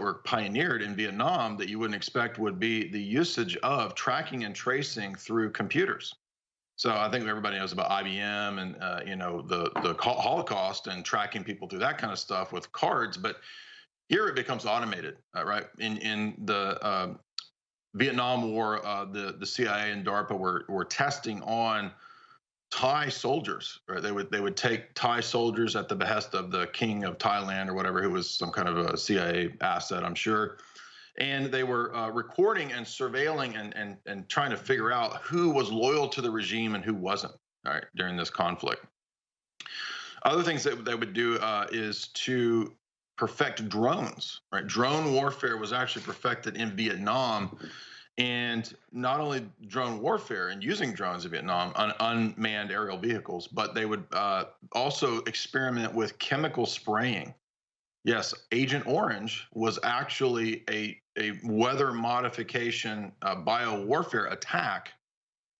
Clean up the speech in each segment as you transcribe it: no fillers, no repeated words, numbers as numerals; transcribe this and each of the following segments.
were pioneered in Vietnam that you wouldn't expect would be the usage of tracking and tracing through computers. So I think everybody knows about IBM and the Holocaust and tracking people through that kind of stuff with cards, but here it becomes automated, right? In the Vietnam War, the CIA and DARPA were testing on Thai soldiers, right? They would take Thai soldiers at the behest of the king of Thailand or whatever, who was some kind of a CIA asset, I'm sure. And they were recording and surveilling and trying to figure out who was loyal to the regime and who wasn't, all right, during this conflict. Other things that they would do is to perfect drones, right? Drone warfare was actually perfected in Vietnam. And not only drone warfare and using drones in Vietnam on unmanned aerial vehicles, but they would also experiment with chemical spraying. Yes, Agent Orange was actually a weather modification bio warfare attack,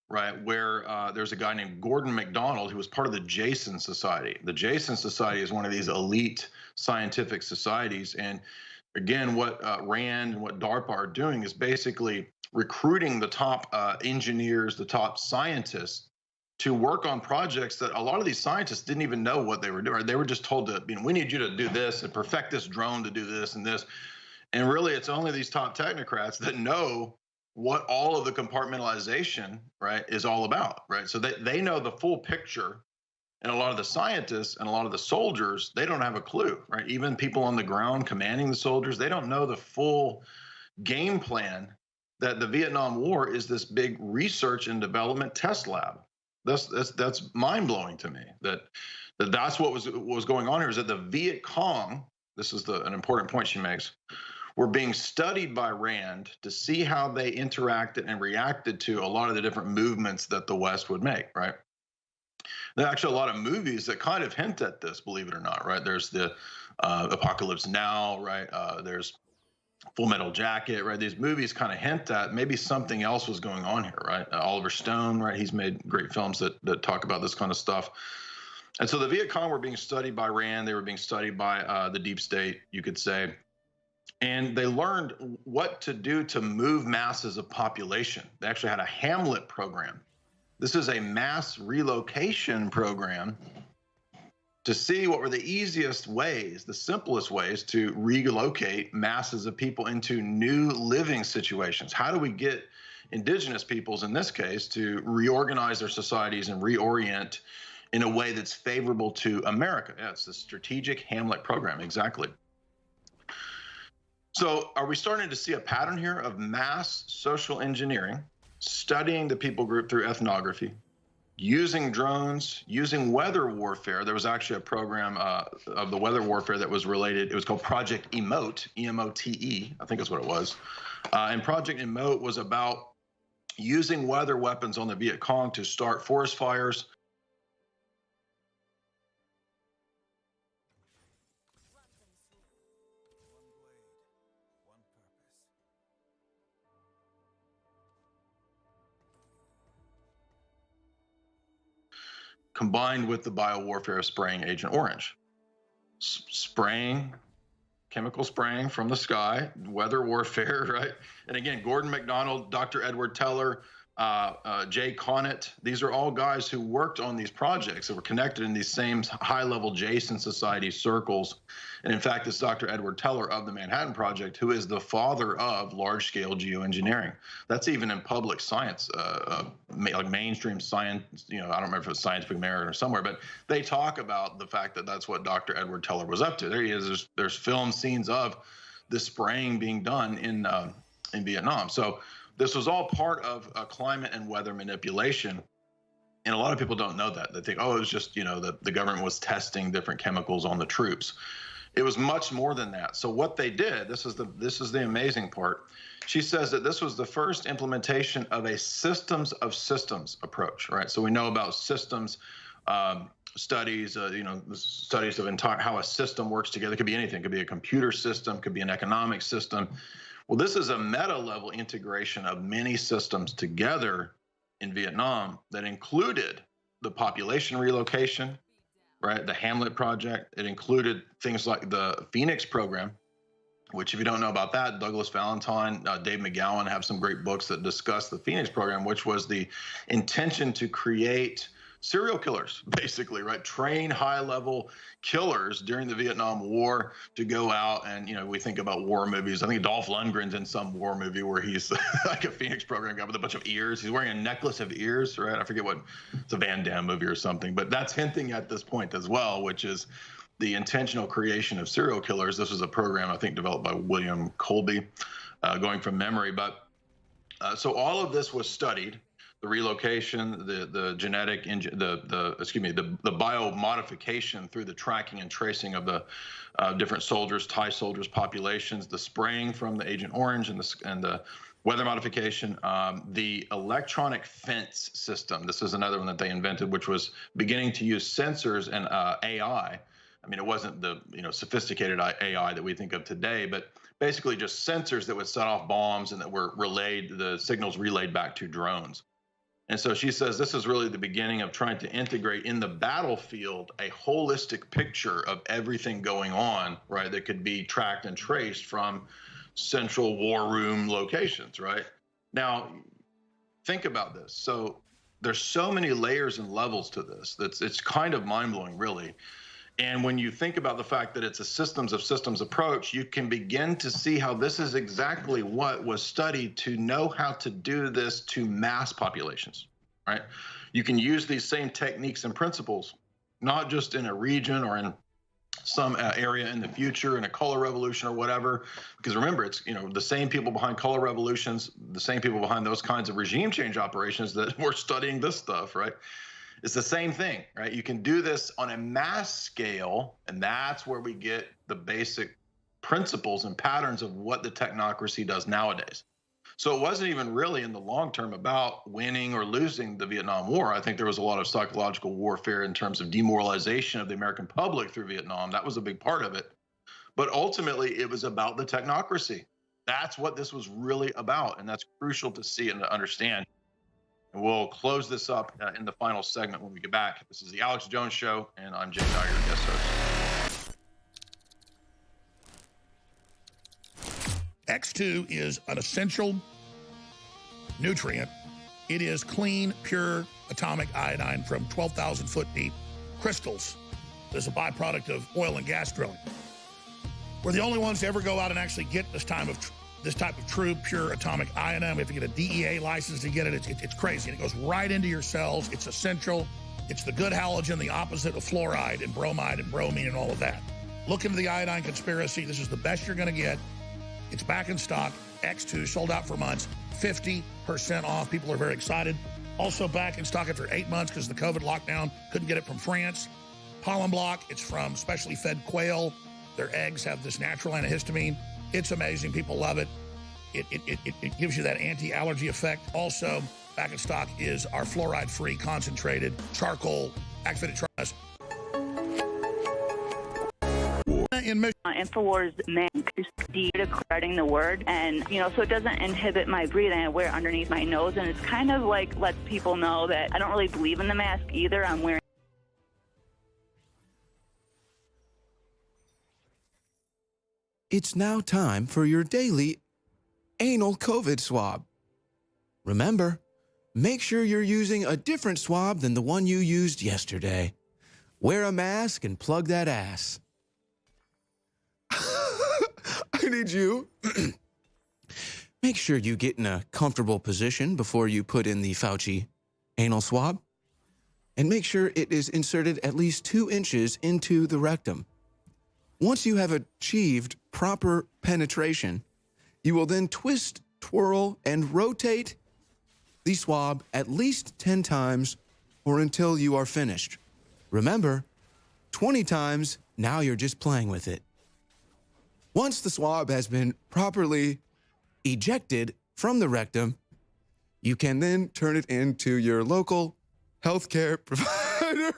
right? Where there's a guy named Gordon MacDonald who was part of the Jason Society. The Jason Society is one of these elite scientific societies. And again, what RAND and what DARPA are doing is basically recruiting the top engineers, the top scientists to work on projects that a lot of these scientists didn't even know what they were doing. They were just told to, we need you to do this and perfect this drone to do this and this. And really, it's only these top technocrats that know what all of the compartmentalization, right, is all about, right? So they know the full picture. And a lot of the scientists and a lot of the soldiers, they don't have a clue, right? Even people on the ground commanding the soldiers, they don't know the full game plan that the Vietnam War is this big research and development test lab. That's mind-blowing to me that's what was going on here, is that the Viet Cong, this is an important point she makes, were being studied by RAND to see how they interacted and reacted to a lot of the different movements that the West would make, right? There are actually a lot of movies that kind of hint at this, believe it or not, right? There's the Apocalypse Now, right? There's Full Metal Jacket, right? These movies kind of hint at maybe something else was going on here, right? Oliver Stone, right? He's made great films that talk about this kind of stuff. And so the Viet Cong were being studied by RAND. They were being studied by the deep state, you could say. And they learned what to do to move masses of population. They actually had a Hamlet program. This is a mass relocation program to see what were the easiest ways, the simplest ways to relocate masses of people into new living situations. How do we get indigenous peoples, in this case, to reorganize their societies and reorient in a way that's favorable to America? Yeah, it's the strategic Hamlet program, exactly. So are we starting to see a pattern here of mass social engineering, studying the people group through ethnography, using drones, using weather warfare? There was actually a program of the weather warfare that was related. It was called Project Emote, E-M-O-T-E, I think that's what it was. And Project Emote was about using weather weapons on the Viet Cong to start forest fires. Combined with the biowarfare of spraying Agent Orange. Spraying, chemical spraying from the sky, weather warfare, right? And again, Gordon MacDonald, Dr. Edward Teller, Jay Conant, these are all guys who worked on these projects that were connected in these same high-level Jason Society circles. And in fact, it's Dr. Edward Teller of the Manhattan Project, who is the father of large-scale geoengineering. That's even in public science, like mainstream science, I don't remember if it's Scientific American or somewhere, but they talk about the fact that that's what Dr. Edward Teller was up to. There he is, there's film scenes of the spraying being done in Vietnam. So this was all part of climate and weather manipulation. And a lot of people don't know that. They think, oh, it was just, the government was testing different chemicals on the troops. It was much more than that. So what they did, this is the amazing part. She says that this was the first implementation of a systems of systems approach, right? So we know about systems studies, studies of how a system works together. It could be anything. It could be a computer system, it could be an economic system. Well, this is a meta level integration of many systems together in Vietnam that included the population relocation, right? The Hamlet Project. It included things like the Phoenix program. which if you don't know about that, Douglas Valentine, Dave McGowan have some great books that discuss the Phoenix program, which was the intention to create serial killers, basically, right? Train high-level killers during the Vietnam War to go out and, we think about war movies. I think Dolph Lundgren's in some war movie where he's like a Phoenix program guy with a bunch of ears. He's wearing a necklace of ears, right? I forget what, it's a Van Damme movie or something, but that's hinting at this point as well, which is the intentional creation of serial killers. This was a program, I think, developed by William Colby, going from memory. But so all of this was studied: the relocation, the genetic, the biomodification through the tracking and tracing of the different soldiers, Thai soldiers populations, the spraying from the Agent Orange, and the weather modification, the electronic fence system. This is another one that they invented, which was beginning to use sensors and AI. I mean, it wasn't the sophisticated AI that we think of today, but basically just sensors that would set off bombs and that were relayed, the signals relayed back to drones. And so she says this is really the beginning of trying to integrate in the battlefield a holistic picture of everything going on, right, that could be tracked and traced from central war room locations, right? Now, think about this. So there's so many layers and levels to this. It's kind of mind-blowing, really. And when you think about the fact that it's a systems of systems approach, you can begin to see how this is exactly what was studied to know how to do this to mass populations, right? You can use these same techniques and principles, not just in a region or in some area in the future, in a color revolution or whatever, because remember, it's the same people behind color revolutions, the same people behind those kinds of regime change operations that were studying this stuff, right? It's the same thing, right? You can do this on a mass scale, and that's where we get the basic principles and patterns of what the technocracy does nowadays. So it wasn't even really in the long term about winning or losing the Vietnam War. I think there was a lot of psychological warfare in terms of demoralization of the American public through Vietnam. That was a big part of it. But ultimately, it was about the technocracy. That's what this was really about, and that's crucial to see and to understand. And we'll close this up in the final segment when we get back. This is the Alex Jones Show, and I'm Jay Dyer, guest host. X2 is an essential nutrient. It is clean, pure atomic iodine from 12,000 foot deep crystals. It's a byproduct of oil and gas drilling. We're the only ones to ever go out and actually get this type of true, pure atomic iodine. We have to get a DEA license to get it. It's crazy. And it goes right into your cells. It's essential. It's the good halogen, the opposite of fluoride and bromide and bromine and all of that. Look into the iodine conspiracy. This is the best you're going to get. It's back in stock. X2 sold out for months. 50% off. People are very excited. Also back in stock after 8 months because the COVID lockdown. Couldn't get it from France. Pollen block. It's from specially fed quail. Their eggs have this natural antihistamine. It's amazing. People love it. It gives you that anti-allergy effect. Also, back in stock is our fluoride-free concentrated charcoal activated trust. InfoWars man spreading the word, and so it doesn't inhibit my breathing. I wear it underneath my nose, and it's kind of like lets people know that I don't really believe in the mask either. I'm wearing. It's now time for your daily anal COVID swab. Remember, make sure you're using a different swab than the one you used yesterday. Wear a mask and plug that ass. I need you. Make sure you get in a comfortable position before you put in the Fauci anal swab. And make sure it is inserted at least 2 inches into the rectum. Once you have achieved proper penetration, you will then twist, twirl, and rotate the swab at least 10 times or until you are finished. Remember, 20 times, now you're just playing with it. Once the swab has been properly ejected from the rectum, you can then turn it into your local healthcare provider.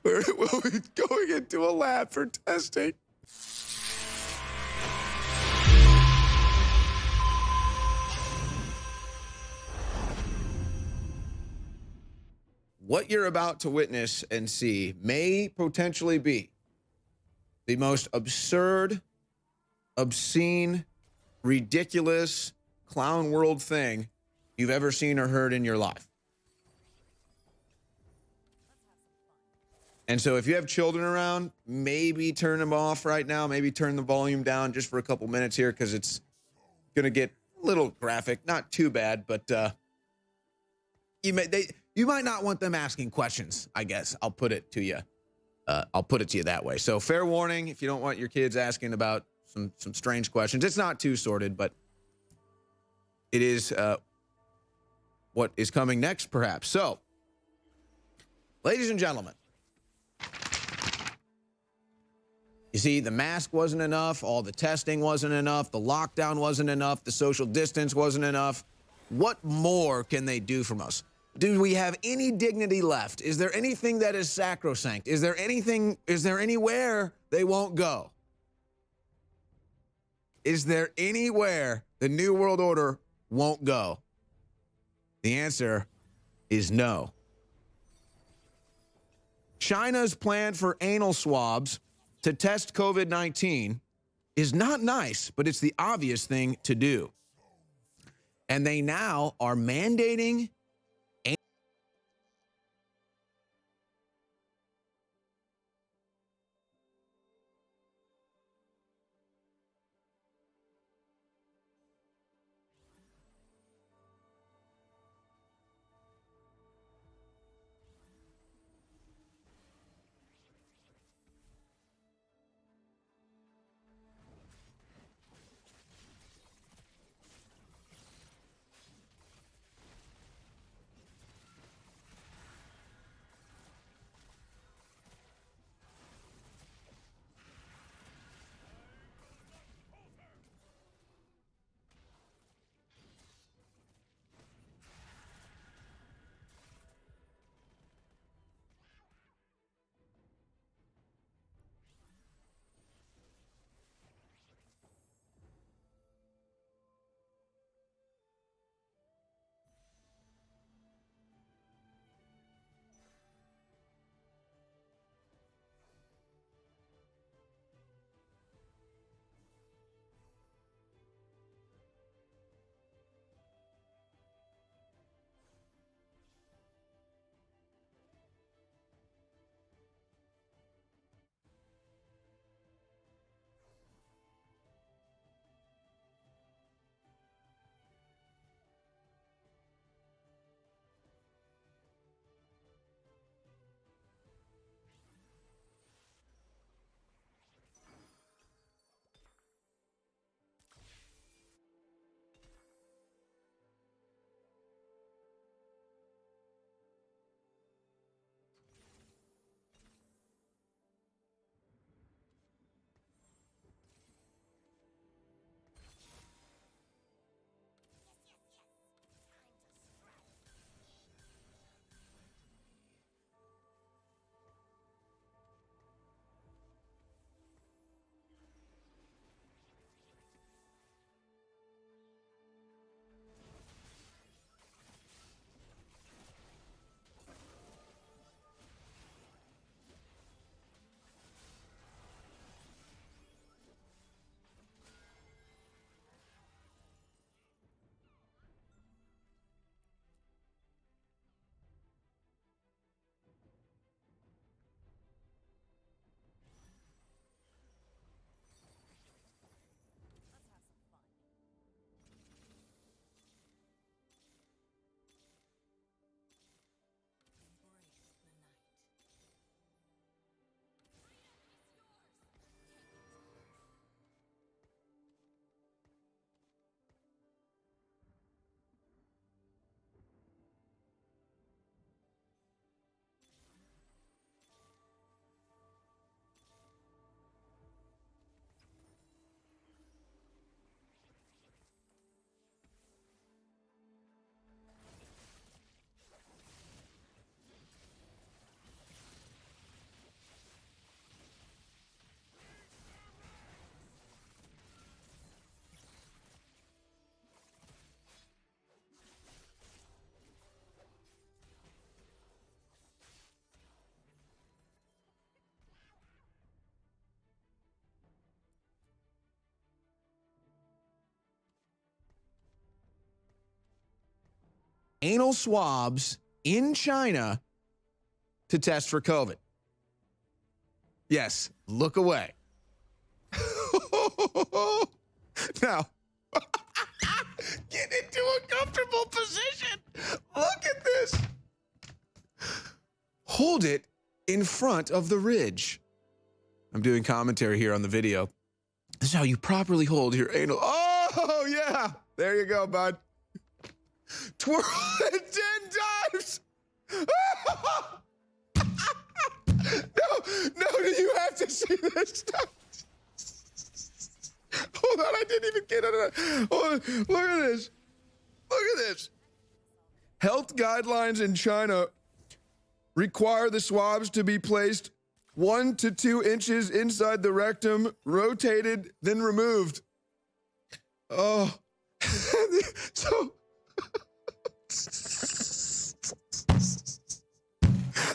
We'll be going into a lab for testing. What you're about to witness and see may potentially be the most absurd, obscene, ridiculous, clown world thing you've ever seen or heard in your life. And so if you have children around, maybe turn them off right now. Maybe turn the volume down just for a couple minutes here because it's going to get a little graphic. Not too bad, but you might not want them asking questions, I guess. I'll put it to you. I'll put it to you that way. So fair warning if you don't want your kids asking about some strange questions. It's not too sordid, but it is what is coming next, perhaps. So, ladies and gentlemen, you see, the mask wasn't enough, all the testing wasn't enough, the lockdown wasn't enough, the social distance wasn't enough. What more can they do from us? Do we have any dignity left? Is there anything that is sacrosanct? Is there anywhere they won't go? Is there anywhere the New World Order won't go? The answer is no. China's plan for anal swabs to test COVID-19 is not nice, but it's the obvious thing to do. And they now are mandating anal swabs in China to test for COVID. Yes, look away. Now, get into a comfortable position. Look at this. Hold it in front of the ridge. I'm doing commentary here on the video. This is how you properly hold your anal. Oh, yeah. There you go, bud. Twirl it 10 times. No, do you have to see this stuff? Hold on, I didn't even get it. Hold on, look at this. Look at this. Health guidelines in China require the swabs to be placed 1 to 2 inches inside the rectum, rotated, then removed. Oh, so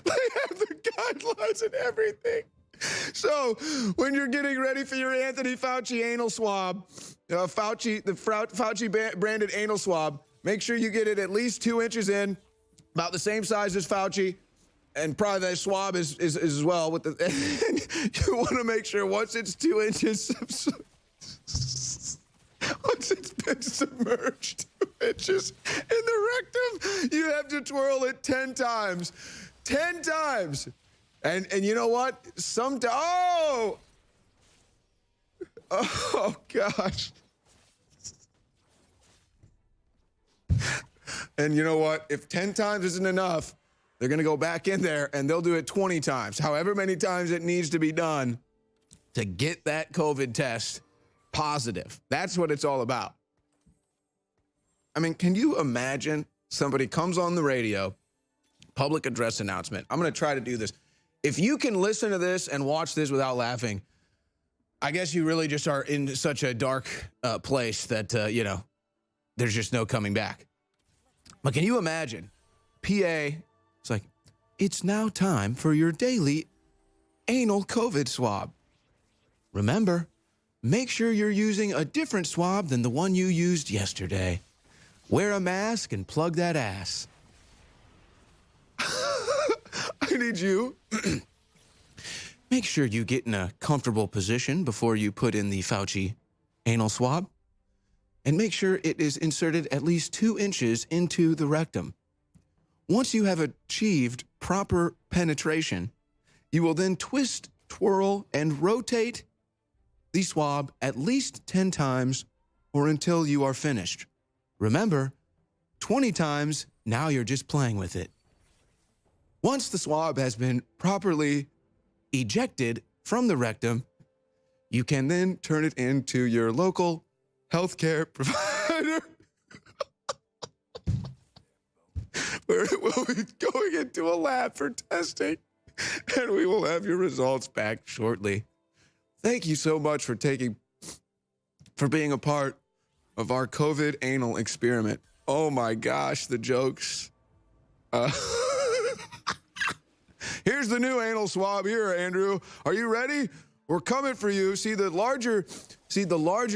they have the guidelines and everything. So when you're getting ready for your Anthony Fauci anal swab, Fauci branded anal swab, make sure you get it at least 2 inches in, about the same size as Fauci, and probably that swab is as well. With the, you want to make sure once it's 2 inches, once it's been submerged 2 inches in the rectum, you have to twirl it 10 times. 10 times. And you know what? Oh, gosh. And you know what? If 10 times isn't enough, they're going to go back in there and they'll do it 20 times, however many times it needs to be done to get that COVID test positive. That's what it's all about. I mean, can you imagine somebody comes on the radio, public address announcement? I'm going to try to do this. If you can listen to this and watch this without laughing, I guess you really just are in such a dark place that, there's just no coming back. But can you imagine? PA, it's like, it's now time for your daily anal COVID swab. Remember, make sure you're using a different swab than the one you used yesterday. Wear a mask and plug that ass. I need you. Make sure you get in a comfortable position before you put in the Fauci anal swab. And make sure it is inserted at least 2 inches into the rectum. Once you have achieved proper penetration, you will then twist, twirl, and rotate the swab at least 10 times or until you are finished. Remember, 20 times, now you're just playing with it. Once the swab has been properly ejected from the rectum, you can then turn it into your local healthcare provider where it will be going into a lab for testing, and we will have your results back shortly. Thank you so much for being a part of our COVID anal experiment. Oh my gosh, the jokes. Here's the new anal swab here, Andrew. Are you ready? We're coming for you. See the larger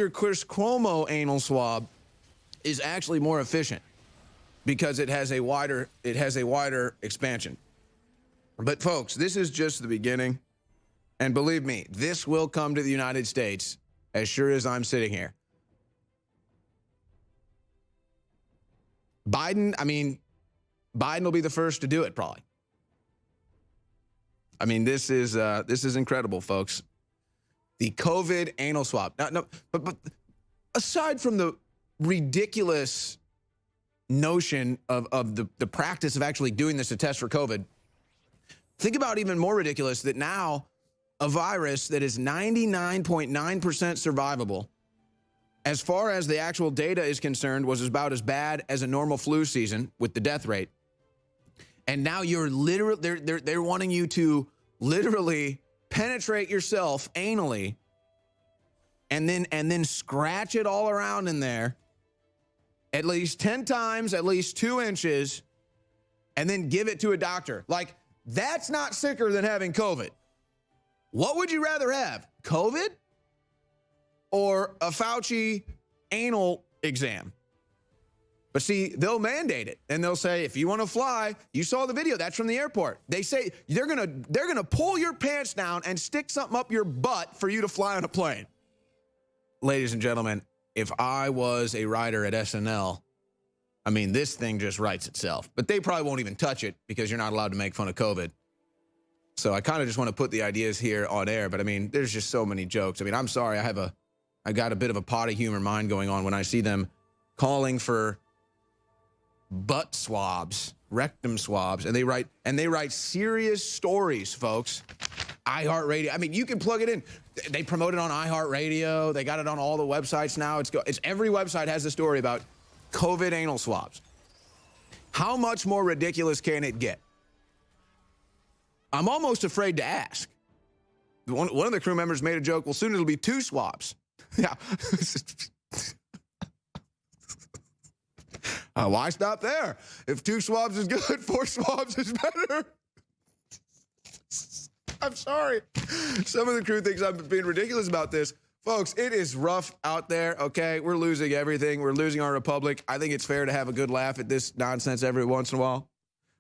Chris Cuomo anal swab is actually more efficient because it has a wider expansion. But folks, this is just the beginning. And believe me, this will come to the United States as sure as I'm sitting here. Biden will be the first to do it, probably. I mean, this is incredible, folks. The COVID anal swab. But aside from the ridiculous notion of the practice of actually doing this to test for COVID, think about even more ridiculous that now a virus that is 99.9% survivable, as far as the actual data is concerned, was about as bad as a normal flu season with the death rate. And now you're literally, they're wanting you to literally penetrate yourself anally and then scratch it all around in there at least 10 times, at least 2 inches, and then give it to a doctor. Like, that's not sicker than having COVID. What would you rather have? COVID or a Fauci anal exam? But see, they'll mandate it, and they'll say, if you want to fly, you saw the video, that's from the airport. They say they're gonna pull your pants down and stick something up your butt for you to fly on a plane. Ladies and gentlemen, if I was a writer at SNL, I mean, this thing just writes itself. But they probably won't even touch it because you're not allowed to make fun of COVID. So I kind of just want to put the ideas here on air. But I mean, there's just so many jokes. I mean, I'm sorry, I got a bit of a pot of humor mind going on when I see them calling for butt swabs, rectum swabs, and they write serious stories, folks. iHeartRadio. I mean, you can plug it in. They promote it on iHeartRadio. They got it on all the websites now. It's every website has a story about COVID anal swabs. How much more ridiculous can it get? I'm almost afraid to ask. One of the crew members made a joke, well, soon it'll be 2 swabs. Yeah. Why stop there? If 2 swabs is good, 4 swabs is better. I'm sorry. Some of the crew thinks I'm being ridiculous about this. Folks, it is rough out there, okay? We're losing everything. We're losing our republic. I think it's fair to have a good laugh at this nonsense every once in a while.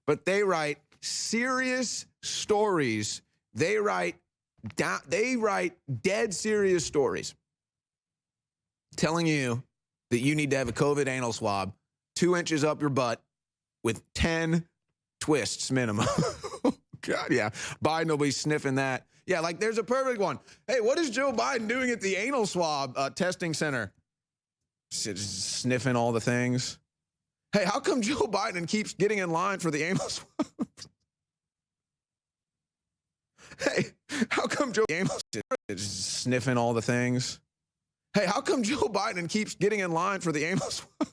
But they write serious stories. They write dead serious stories telling you that you need to have a COVID anal swab 2 inches up your butt with 10 twists minimum. God, yeah. Biden will be sniffing that. Yeah, like there's a perfect one. Hey, what is Joe Biden doing at the anal swab testing center? Sniffing all the things. Hey, how come Joe Biden keeps getting in line for the anal swab? Hey, how come Joe sniffing all the things? Hey, how come Joe Biden keeps getting in line for the anal swab?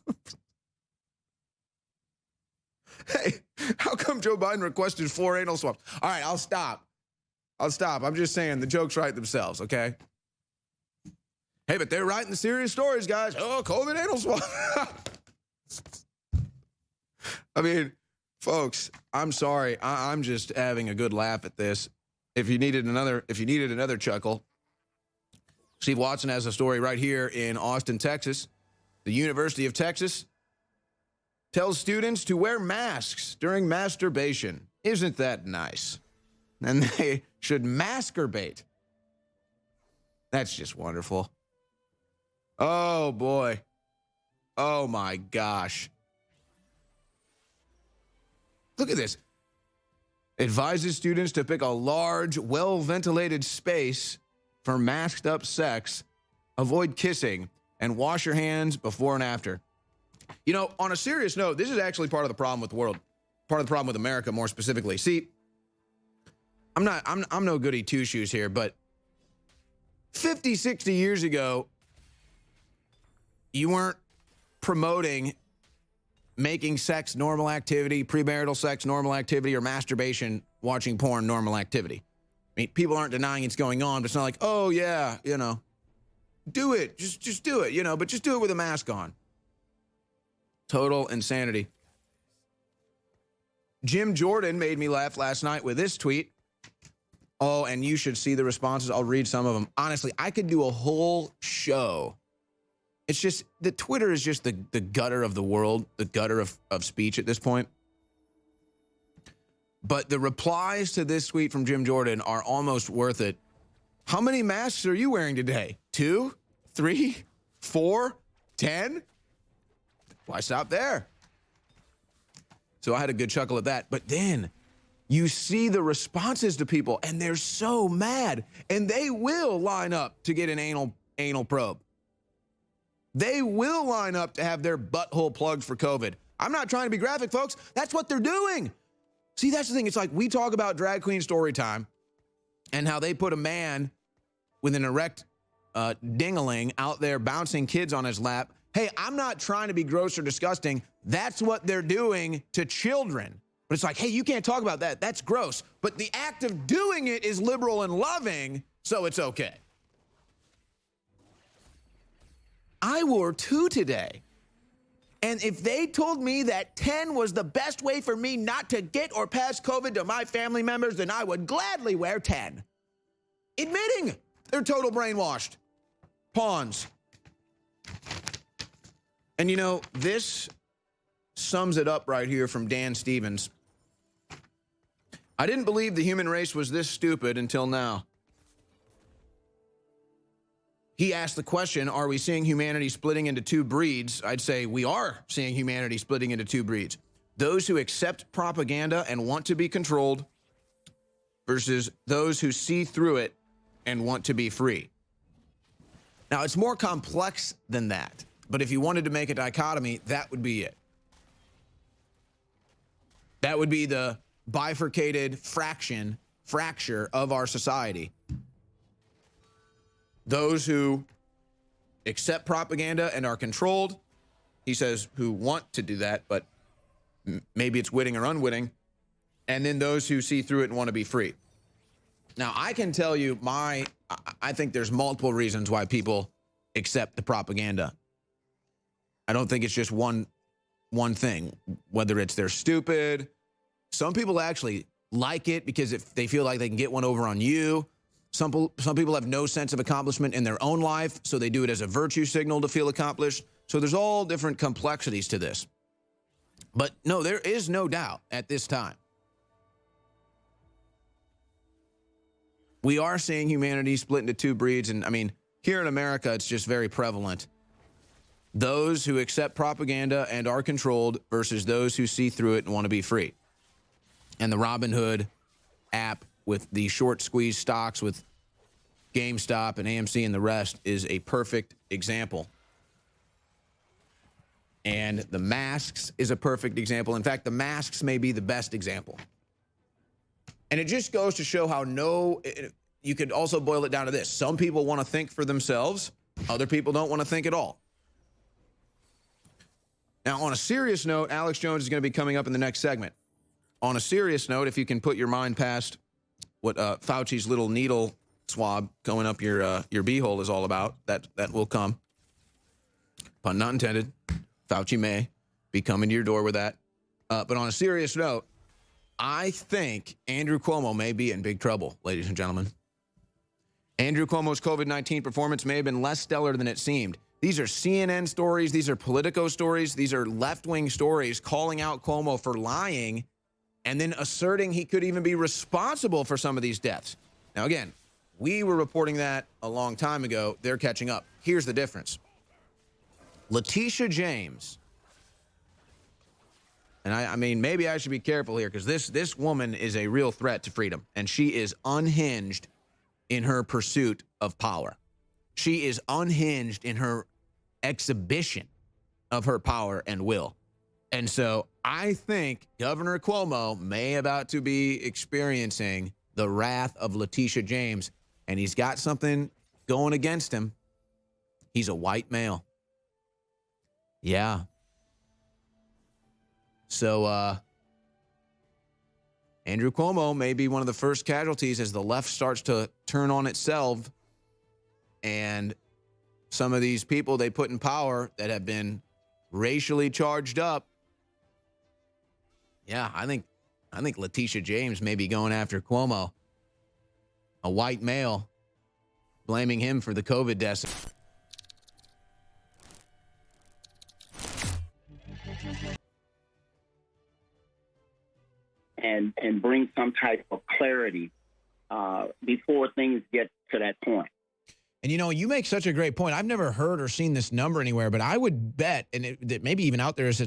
Hey, how come Joe Biden requested 4 anal swabs? All right, I'll stop. I'm just saying the jokes write themselves, okay? Hey, but they're writing the serious stories, guys. Oh, COVID anal swab. I mean, folks, I'm sorry. I'm just having a good laugh at this. If you needed another chuckle, Steve Watson has a story right here in Austin, Texas. The University of Texas tells students to wear masks during masturbation. Isn't that nice? And they should masturbate. That's just wonderful. Oh, boy. Oh, my gosh. Look at this. Advises students to pick a large, well-ventilated space for masked-up sex, avoid kissing, and wash your hands before and after. You know, on a serious note, this is actually part of the problem with the world, part of the problem with America more specifically. See, I'm no goody two-shoes here, but 50, 60 years ago, you weren't promoting making sex normal activity, premarital sex normal activity, or masturbation, watching porn normal activity. I mean, people aren't denying it's going on, but it's not like, oh, yeah, you know, do it. Just do it, you know, but just do it with a mask on. Total insanity. Jim Jordan made me laugh last night with this tweet. Oh, and you should see the responses. I'll read some of them. Honestly, I could do a whole show. It's just, the Twitter is just the gutter of the world, the gutter of speech at this point. But the replies to this tweet from Jim Jordan are almost worth it. How many masks are you wearing today? 2, 3, 4, 10? Why stop there? So I had a good chuckle at that. But then you see the responses to people, and they're so mad. And they will line up to get an anal probe. They will line up to have their butthole plugged for COVID. I'm not trying to be graphic, folks. That's what they're doing. See, that's the thing. It's like we talk about drag queen story time and how they put a man with an erect ding-a-ling out there bouncing kids on his lap. Hey, I'm not trying to be gross or disgusting. That's what they're doing to children. But it's like, hey, you can't talk about that. That's gross. But the act of doing it is liberal and loving, so it's okay. I wore 2 today. And if they told me that 10 was the best way for me not to get or pass COVID to my family members, then I would gladly wear 10. Admitting they're total brainwashed. Pawns. And you know, this sums it up right here from Dan Stevens. I didn't believe the human race was this stupid until now. He asked the question, are we seeing humanity splitting into two breeds? I'd say we are seeing humanity splitting into two breeds. Those who accept propaganda and want to be controlled versus those who see through it and want to be free. Now, it's more complex than that, but if you wanted to make a dichotomy, that would be it. That would be the bifurcated fracture of our society. Those who accept propaganda and are controlled, he says, who want to do that, but maybe it's witting or unwitting, and then those who see through it and want to be free. Now, I can tell you I think there's multiple reasons why people accept the propaganda. I don't think it's just one thing, whether it's they're stupid. Some people actually like it because if they feel like they can get one over on you. Some people have no sense of accomplishment in their own life, so they do it as a virtue signal to feel accomplished. So there's all different complexities to this. But no, there is no doubt at this time. We are seeing humanity split into two breeds. And I mean, here in America, it's just very prevalent. Those who accept propaganda and are controlled versus those who see through it and want to be free. And the Robinhood app with the short squeeze stocks with GameStop and AMC and the rest is a perfect example. And the masks is a perfect example. In fact, the masks may be the best example. And it just goes to show how you could also boil it down to this. Some people want to think for themselves. Other people don't want to think at all. Now, on a serious note, Alex Jones is going to be coming up in the next segment. On a serious note, if you can put your mind past what Fauci's little needle swab going up your beehole is all about, that will come. Pun not intended. Fauci may be coming to your door with that. But on a serious note, I think Andrew Cuomo may be in big trouble, ladies and gentlemen. Andrew Cuomo's COVID-19 performance may have been less stellar than it seemed. These are CNN stories. These are Politico stories. These are left-wing stories calling out Cuomo for lying and then asserting he could even be responsible for some of these deaths. Now, again, we were reporting that a long time ago. They're catching up. Here's the difference. Letitia James, and I mean, maybe I should be careful here because this woman is a real threat to freedom, and she is unhinged in her pursuit of power. She is unhinged in her exhibition of her power and will. And so I think Governor Cuomo may about to be experiencing the wrath of Letitia James, and he's got something going against him. He's a white male. Yeah. So Andrew Cuomo may be one of the first casualties as the left starts to turn on itself, and some of these people they put in power that have been racially charged up. Yeah, I think Letitia James may be going after Cuomo, a white male, blaming him for the COVID deaths. And bring some type of clarity before things get to that point. And, you know, you make such a great point. I've never heard or seen this number anywhere, but I would bet, and that maybe even out there is a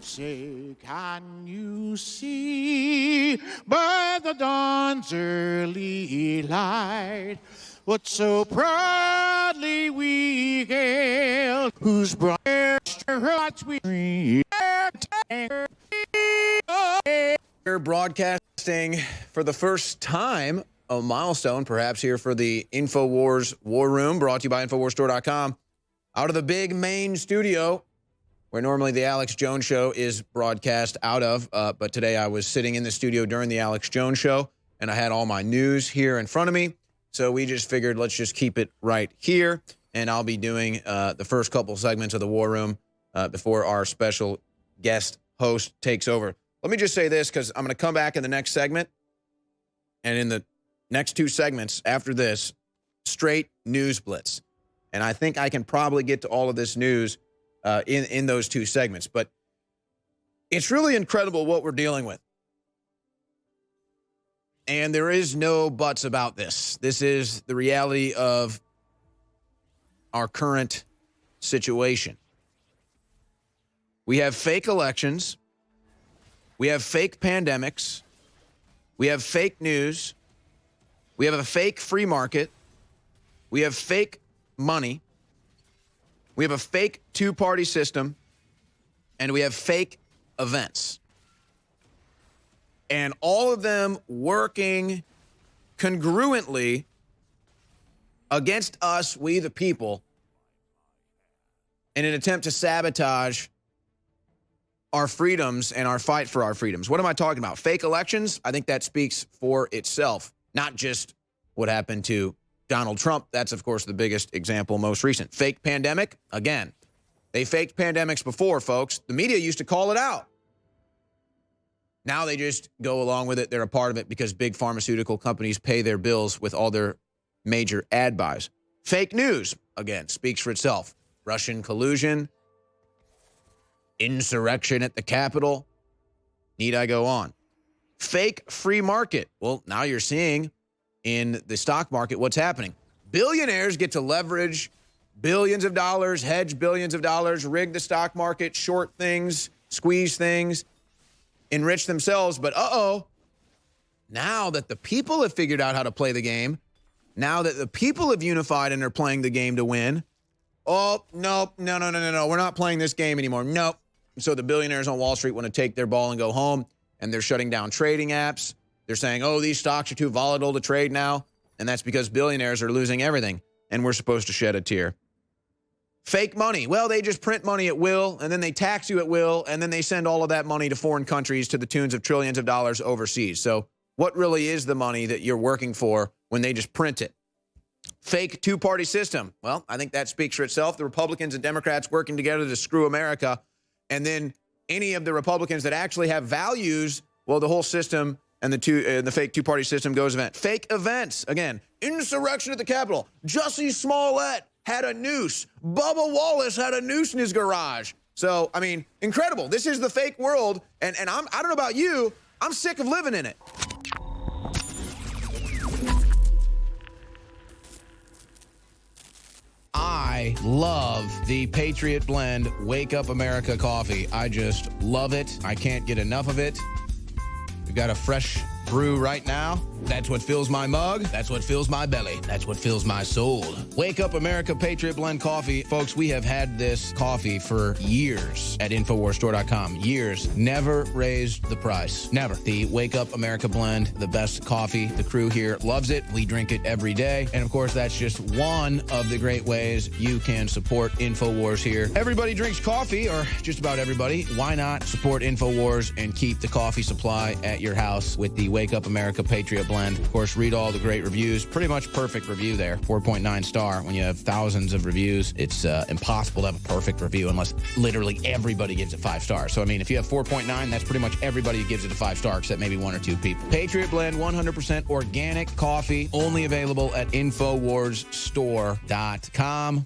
Say, can you see by the dawn's early light what so proudly we hail, whose broad hearts we We're broadcasting for the first time, a milestone perhaps here for the InfoWars War Room, brought to you by InfoWarsStore.com, out of the big main studio where normally the Alex Jones Show is broadcast out of. But today I was sitting in the studio during the Alex Jones Show, and I had all my news here in front of me. So we just figured let's just keep it right here. And I'll be doing the first couple segments of the War Room before our special guest host takes over. Let me just say this, because I'm going to come back in the next segment. And in the next two segments after this, straight news blitz. And I think I can probably get to all of this news in those two segments. But it's really incredible what we're dealing with. And there is no buts about this. This is the reality of our current situation. We have fake elections. We have fake pandemics. We have fake news. We have a fake free market. We have fake money. We have a fake two-party system. And we have fake events. And all of them working congruently against us, we the people, in an attempt to sabotage our freedoms and our fight for our freedoms. What am I talking about? Fake elections? I think that speaks for itself, not just what happened to Donald Trump. That's, of course, the biggest example, most recent. Fake pandemic? Again, they faked pandemics before, folks. The media used to call it out. Now they just go along with it. They're a part of it because big pharmaceutical companies pay their bills with all their major ad buys. Fake news, again, speaks for itself. Russian collusion, insurrection at the Capitol. Need I go on? Fake free market. Well, now you're seeing in the stock market what's happening. Billionaires get to leverage billions of dollars, hedge billions of dollars, rig the stock market, short things, squeeze things, enrich themselves. But now that the people have figured out how to play the game, now that the people have unified and are playing the game to win, no, we're not playing this game anymore. Nope. So the billionaires on Wall Street want to take their ball and go home, and they're shutting down trading apps. They're saying, these stocks are too volatile to trade now, and that's because billionaires are losing everything, and we're supposed to shed a tear. Fake money. Well, they just print money at will, and then they tax you at will, and then they send all of that money to foreign countries to the tunes of trillions of dollars overseas. So what really is the money that you're working for when they just print it? Fake two-party system. Well, I think that speaks for itself. The Republicans and Democrats working together to screw America, and then any of the Republicans that actually have values, well, the whole system and the fake two-party system goes event. Fake events. Again, insurrection at the Capitol. Jussie Smollett had a noose. Bubba Wallace had a noose in his garage. So, I mean, incredible. This is the fake world, and I don't know about you, I'm sick of living in it. I love the Patriot Blend Wake Up America coffee. I just love it. I can't get enough of it. We've got a fresh brew right now. That's what fills my mug. That's what fills my belly. That's what fills my soul. Wake Up America Patriot Blend coffee. Folks, we have had this coffee for years at InfoWarsStore.com. Years. Never raised the price. Never. The Wake Up America Blend, the best coffee. The crew here loves it. We drink it every day. And of course, that's just one of the great ways you can support InfoWars here. Everybody drinks coffee, or just about everybody. Why not support InfoWars and keep the coffee supply at your house with the Wake Up America Patriot Blend? Of course, read all the great reviews. Pretty much perfect review there. 4.9 star. When you have thousands of reviews, it's impossible to have a perfect review unless literally everybody gives it 5 stars. So, I mean, if you have 4.9, that's pretty much everybody who gives it a 5 star, except maybe 1 or 2 people. Patriot Blend, 100% organic coffee, only available at InfoWarsStore.com.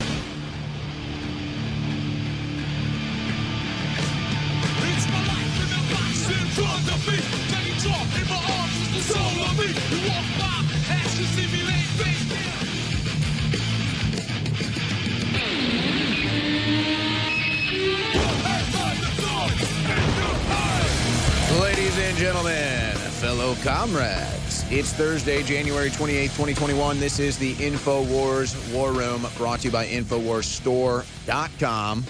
It's my life in the box in front of me. Then you drop in my arms is the soul of me. You walk by, as you see me lay face down. Ladies and gentlemen, fellow comrades, it's Thursday, January 28th, 2021. This is the InfoWars War Room, brought to you by InfoWarsStore.com.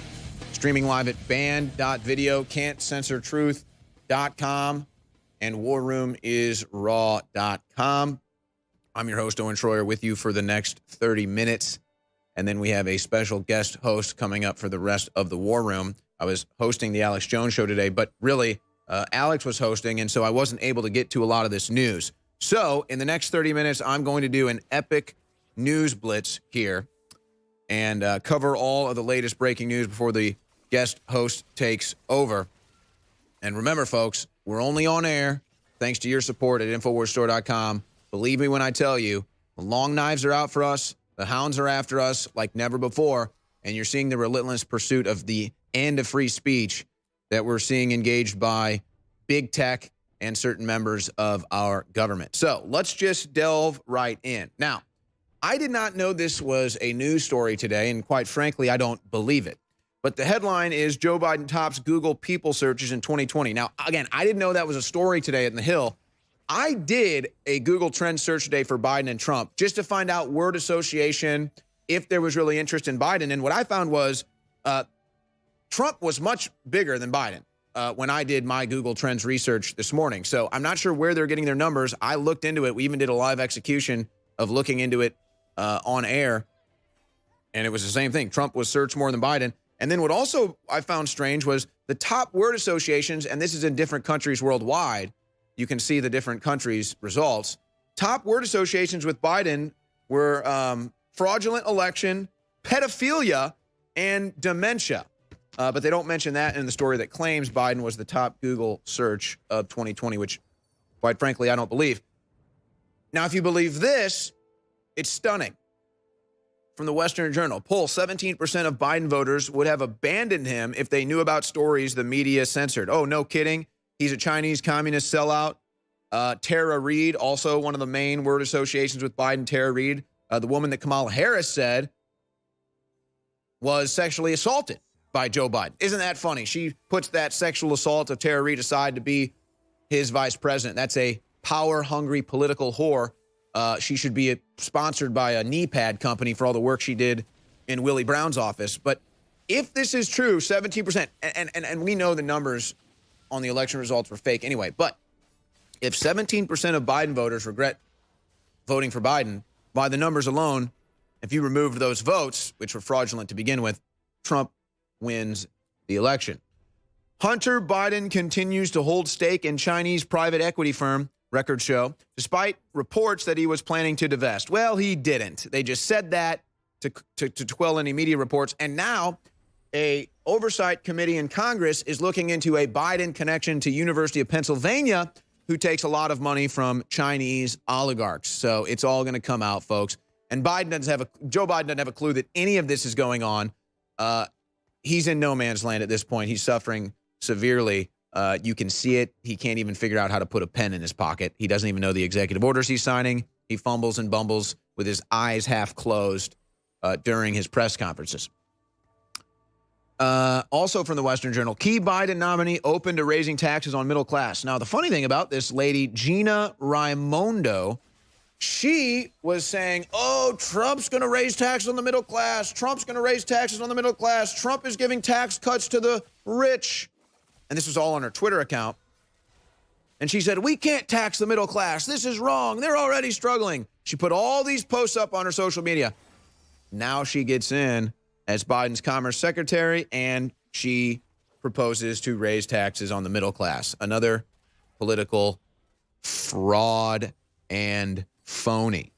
Streaming live at band.video, can'tcensortruth.com, and warroomisraw.com. I'm your host, Owen Schroyer, with you for the next 30 minutes. And then we have a special guest host coming up for the rest of the War Room. I was hosting the Alex Jones Show today, but really, Alex was hosting, and so I wasn't able to get to a lot of this news. So in the next 30 minutes, I'm going to do an epic news blitz here and cover all of the latest breaking news before the guest host takes over. And remember, folks, we're only on air thanks to your support at InfoWarsStore.com. Believe me when I tell you, the long knives are out for us. The hounds are after us like never before. And you're seeing the relentless pursuit of the end of free speech that we're seeing engaged by big tech and certain members of our government. So let's just delve right in. Now, I did not know this was a news story today, and quite frankly, I don't believe it. But the headline is Joe Biden tops Google people searches in 2020. Now, again, I didn't know that was a story today in the Hill. I did a Google Trends search today for Biden and Trump just to find out word association, if there was really interest in Biden. And what I found was Trump was much bigger than Biden when I did my Google Trends research this morning. So I'm not sure where they're getting their numbers. I looked into it. We even did a live execution of looking into it on air. And it was the same thing. Trump was searched more than Biden. And then what also I found strange was the top word associations, and this is in different countries worldwide. You can see the different countries' results. Top word associations with Biden were fraudulent election, pedophilia, and dementia. But they don't mention that in the story that claims Biden was the top Google search of 2020, which, quite frankly, I don't believe. Now, if you believe this, it's stunning. From the Western Journal, poll 17% of Biden voters would have abandoned him if they knew about stories the media censored. Oh, no kidding. He's a Chinese communist sellout. Tara Reid, also one of the main word associations with Biden, Tara Reid, the woman that Kamala Harris said was sexually assaulted by Joe Biden. Isn't that funny? She puts that sexual assault of Tara Reid aside to be his vice president. That's a power-hungry political whore. She should be sponsored by a knee pad company for all the work she did in Willie Brown's office. But if this is true, 17%, and we know the numbers on the election results were fake anyway, but if 17% of Biden voters regret voting for Biden, by the numbers alone, if you removed those votes, which were fraudulent to begin with, Trump wins the election. Hunter Biden continues to hold stake in Chinese private equity firm, records show, despite reports that he was planning to divest. Well, he didn't. They just said that to quell any media reports. And now a oversight committee in Congress is looking into a Biden connection to University of Pennsylvania, who takes a lot of money from Chinese oligarchs. So it's all going to come out, folks. And Joe Biden doesn't have a clue that any of this is going on. He's in no man's land at this point. He's suffering severely. You can see it. He can't even figure out how to put a pen in his pocket. He doesn't even know the executive orders he's signing. He fumbles and bumbles with his eyes half closed during his press conferences. Also from the Western Journal, key Biden nominee open to raising taxes on middle class. Now, the funny thing about this lady, Gina Raimondo, she was saying, oh, Trump's going to raise taxes on the middle class. Trump's going to raise taxes on the middle class. Trump is giving tax cuts to the rich. And this was all on her Twitter account. And she said, we can't tax the middle class. This is wrong. They're already struggling. She put all these posts up on her social media. Now she gets in as Biden's Commerce Secretary, and she proposes to raise taxes on the middle class. Another political fraud and phony.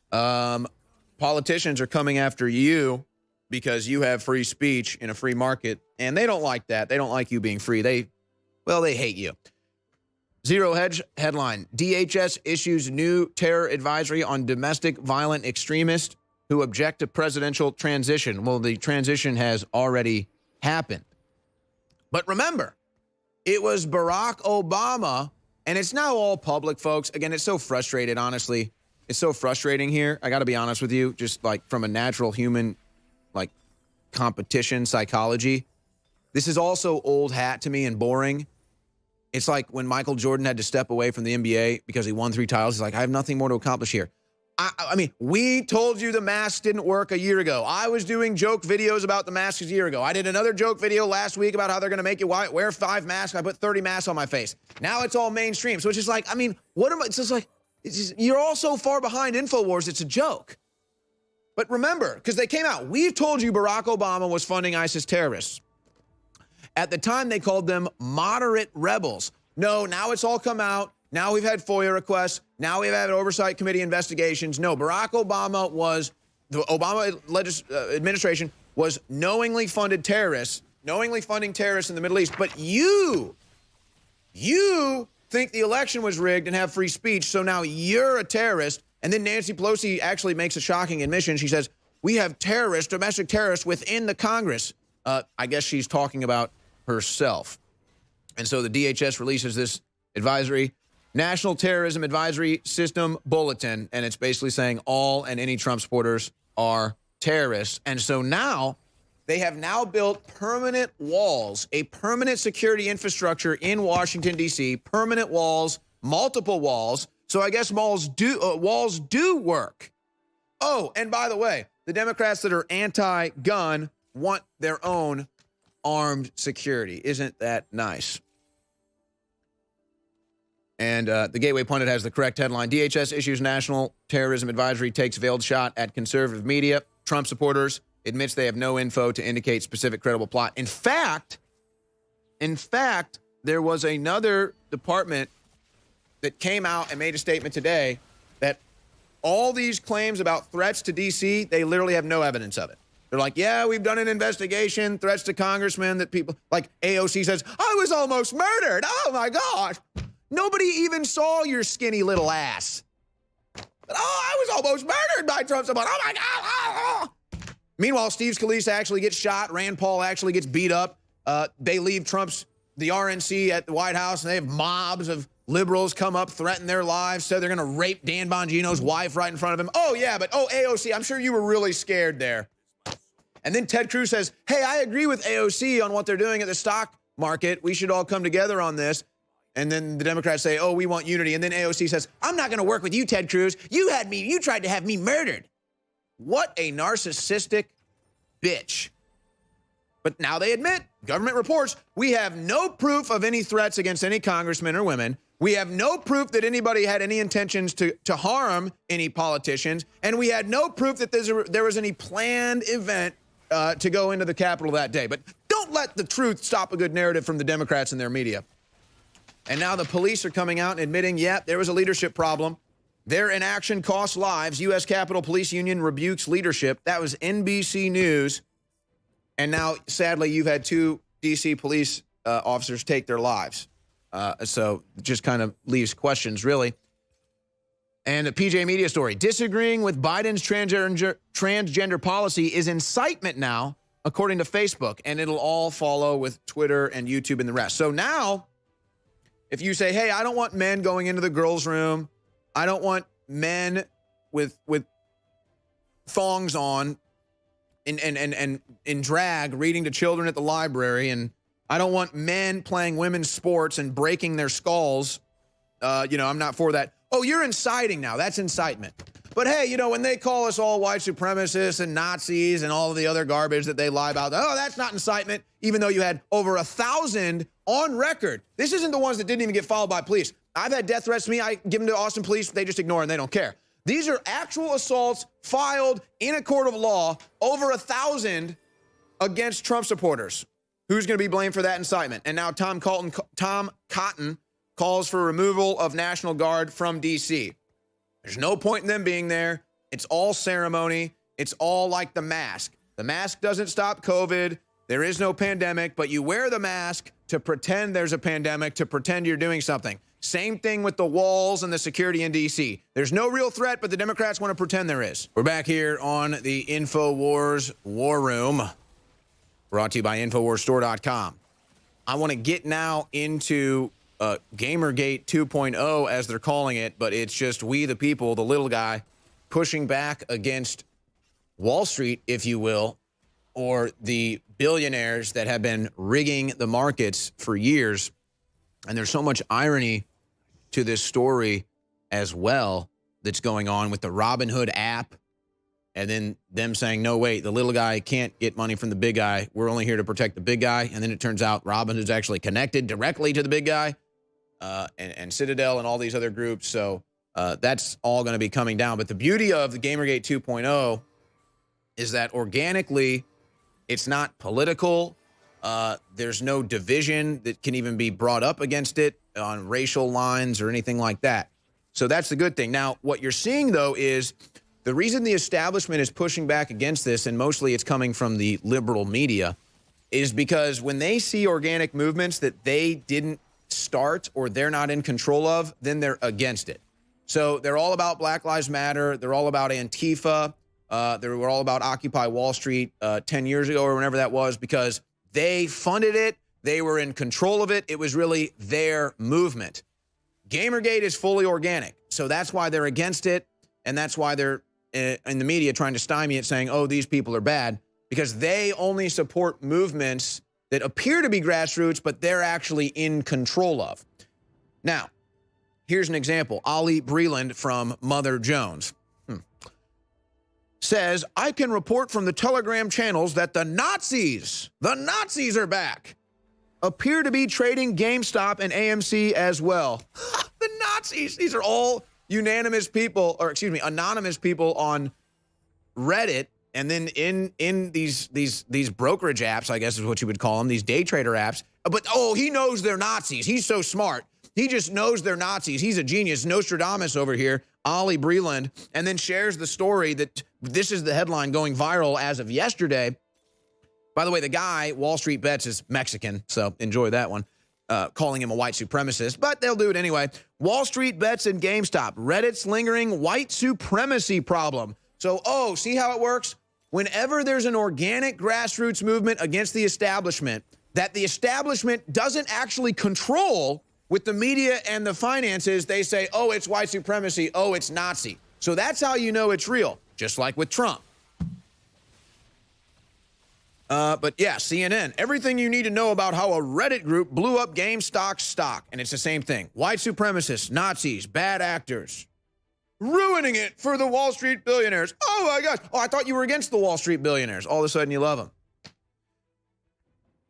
Politicians are coming after you because you have free speech in a free market, and they don't like that. They don't like you being free. They hate you. Zero Hedge headline, DHS issues new terror advisory on domestic violent extremists who object to presidential transition. Well, the transition has already happened. But remember, it was Barack Obama, and it's now all public, folks. Again, it's so frustrated, honestly. It's so frustrating here. I got to be honest with you, just like from a natural human, like competition psychology. This is also old hat to me and boring. It's like when Michael Jordan had to step away from the NBA because he won 3 titles. He's like, I have nothing more to accomplish here. I mean, we told you the mask didn't work a year ago. I was doing joke videos about the masks a year ago. I did another joke video last week about how they're going to make you wear 5 masks. I put 30 masks on my face. Now it's all mainstream. So it's just like, I mean, it's just like, you're all so far behind InfoWars, it's a joke. But remember, because they came out, we told you Barack Obama was funding ISIS terrorists. At the time, they called them moderate rebels. No, now it's all come out. Now we've had FOIA requests. Now we've had oversight committee investigations. No, Barack Obama the Obama administration was knowingly funding terrorists in the Middle East. But you think the election was rigged and have free speech, so now you're a terrorist. And then Nancy Pelosi actually makes a shocking admission. She says, we have domestic terrorists within the Congress. I guess she's talking about herself. And so the DHS releases this advisory, National Terrorism Advisory System Bulletin, and it's basically saying all and any Trump supporters are terrorists. And so now they have now built permanent walls, a permanent security infrastructure in Washington, D.C., permanent walls, multiple walls. So I guess walls do work. Oh, and by the way, the Democrats that are anti-gun want their own armed security. Isn't that nice? And the Gateway Pundit has the correct headline. DHS issues National Terrorism Advisory, takes veiled shot at conservative media. Trump supporters admits they have no info to indicate specific credible plot. In fact, there was another department that came out and made a statement today that all these claims about threats to D.C., they literally have no evidence of it. They're like, yeah, we've done an investigation, threats to congressmen that people, like AOC says, I was almost murdered. Oh, my gosh. Nobody even saw your skinny little ass. But, I was almost murdered by Trump supporters. Oh, my God. Oh. Meanwhile, Steve Scalise actually gets shot. Rand Paul actually gets beat up. They leave the RNC at the White House, and they have mobs of liberals come up, threaten their lives, so they're going to rape Dan Bongino's wife right in front of him. Oh, yeah, but, AOC, I'm sure you were really scared there. And then Ted Cruz says, hey, I agree with AOC on what they're doing at the stock market. We should all come together on this. And then the Democrats say, we want unity. And then AOC says, I'm not going to work with you, Ted Cruz. You tried to have me murdered. What a narcissistic bitch. But now they admit, government reports, we have no proof of any threats against any congressmen or women. We have no proof that anybody had any intentions to harm any politicians. And we had no proof that there was any planned event to go into the Capitol that day. But don't let the truth stop a good narrative from the Democrats and their media. And now the police are coming out and admitting, there was a leadership problem. Their inaction costs lives. U.S. Capitol Police Union rebukes leadership. That was NBC News. And now, sadly, you've had 2 D.C. police officers take their lives. So it just kind of leaves questions, really. And a PJ Media story. Disagreeing with Biden's transgender policy is incitement now, according to Facebook. And it'll all follow with Twitter and YouTube and the rest. So now, if you say, hey, I don't want men going into the girls' room. I don't want men with thongs on and in drag reading to children at the library. And I don't want men playing women's sports and breaking their skulls. I'm not for that. Oh, you're inciting now. That's incitement. But hey, when they call us all white supremacists and Nazis and all of the other garbage that they lie about, that's not incitement, even though you had over 1,000 on record. This isn't the ones that didn't even get followed by police. I've had death threats to me. I give them to Austin police. They just ignore and they don't care. These are actual assaults filed in a court of law, over 1,000 against Trump supporters. Who's going to be blamed for that incitement? And now Tom Cotton calls for removal of National Guard from D.C. There's no point in them being there. It's all ceremony. It's all like the mask. The mask doesn't stop COVID. There is no pandemic, but you wear the mask to pretend there's a pandemic, to pretend you're doing something. Same thing with the walls and the security in D.C. There's no real threat, but the Democrats want to pretend there is. We're back here on the InfoWars War Room, brought to you by InfoWarsStore.com. I want to get now into Gamergate 2.0, as they're calling it, but it's just we, the people, the little guy, pushing back against Wall Street, if you will, or the billionaires that have been rigging the markets for years. And there's so much irony to this story as well that's going on with the Robinhood app, and then them saying, no, wait, the little guy can't get money from the big guy. We're only here to protect the big guy. And then it turns out Robinhood's actually connected directly to the big guy, and Citadel and all these other groups. So that's all going to be coming down. But the beauty of the Gamergate 2.0 is that organically, it's not political. There's no division that can even be brought up against it. on racial lines or anything like that. So that's the good thing. Now, what you're seeing, though, is the reason the establishment is pushing back against this, and mostly it's coming from the liberal media, is because when they see organic movements that they didn't start or they're not in control of, then they're against it. So they're all about Black Lives Matter. They're all about Antifa. They were all about Occupy Wall Street 10 years ago or whenever that was, because they funded it. They were in control of it. It was really their movement. Gamergate is fully organic. So that's why they're against it. And that's why they're in the media trying to stymie it, saying, oh, these people are bad, because they only support movements that appear to be grassroots, but they're actually in control of. Now, here's an example. Ollie Breland from Mother Jones says, I can report from the Telegram channels that the Nazis are back. Appear to be trading GameStop and AMC as well. The Nazis. These are all anonymous people on Reddit, and then in these brokerage apps, I guess is what you would call them, these day trader apps. But he knows they're Nazis. He's so smart. He just knows they're Nazis. He's a genius. Nostradamus over here, Ollie Breland, and then shares the story that this is the headline going viral as of yesterday. By the way, the guy, Wall Street Bets, is Mexican, so enjoy that one, calling him a white supremacist, but they'll do it anyway. Wall Street Bets and GameStop, Reddit's lingering white supremacy problem. So, see how it works? Whenever there's an organic grassroots movement against the establishment that the establishment doesn't actually control with the media and the finances, they say, oh, it's white supremacy, oh, it's Nazi. So that's how you know it's real, just like with Trump. But yeah, CNN, everything you need to know about how a Reddit group blew up GameStop stock. And it's the same thing. White supremacists, Nazis, bad actors, ruining it for the Wall Street billionaires. Oh my gosh. Oh, I thought you were against the Wall Street billionaires. All of a sudden you love them.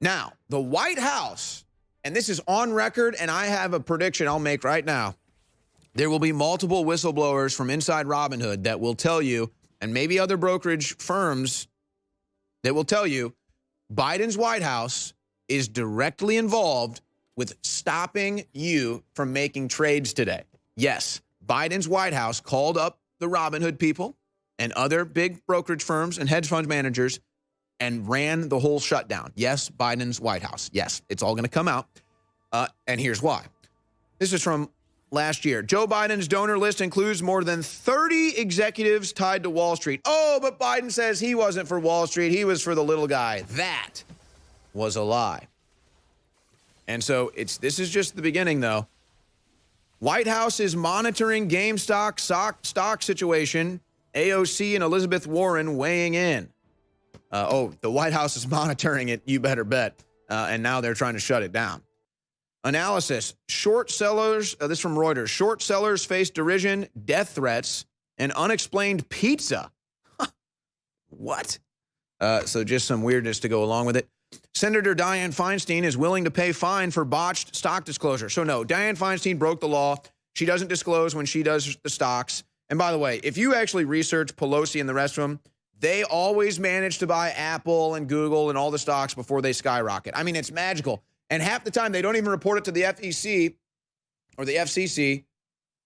Now, the White House, and this is on record, and I have a prediction I'll make right now. There will be multiple whistleblowers from inside Robinhood that will tell you, and maybe other brokerage firms that will tell you, Biden's White House is directly involved with stopping you from making trades today. Yes, Biden's White House called up the Robinhood people and other big brokerage firms and hedge fund managers and ran the whole shutdown. Yes, Biden's White House. Yes, it's all going to come out. And here's why. This is from last year. Joe Biden's donor list includes more than 30 executives tied to Wall Street. Oh, but Biden says he wasn't for Wall Street. He was for the little guy. That was a lie. And so this is just the beginning, though. White House is monitoring GameStop stock situation. AOC and Elizabeth Warren weighing in. The White House is monitoring it, you better bet. And now they're trying to shut it down. Analysis, short sellers, this from Reuters, short sellers face derision, death threats, and unexplained pizza. What? So just some weirdness to go along with it. Senator Dianne Feinstein is willing to pay fine for botched stock disclosure. So no, Dianne Feinstein broke the law. She doesn't disclose when she does the stocks. And by the way, if you actually research Pelosi and the rest of them, they always manage to buy Apple and Google and all the stocks before they skyrocket. I mean, it's magical. And half the time, they don't even report it to the FEC or the FCC.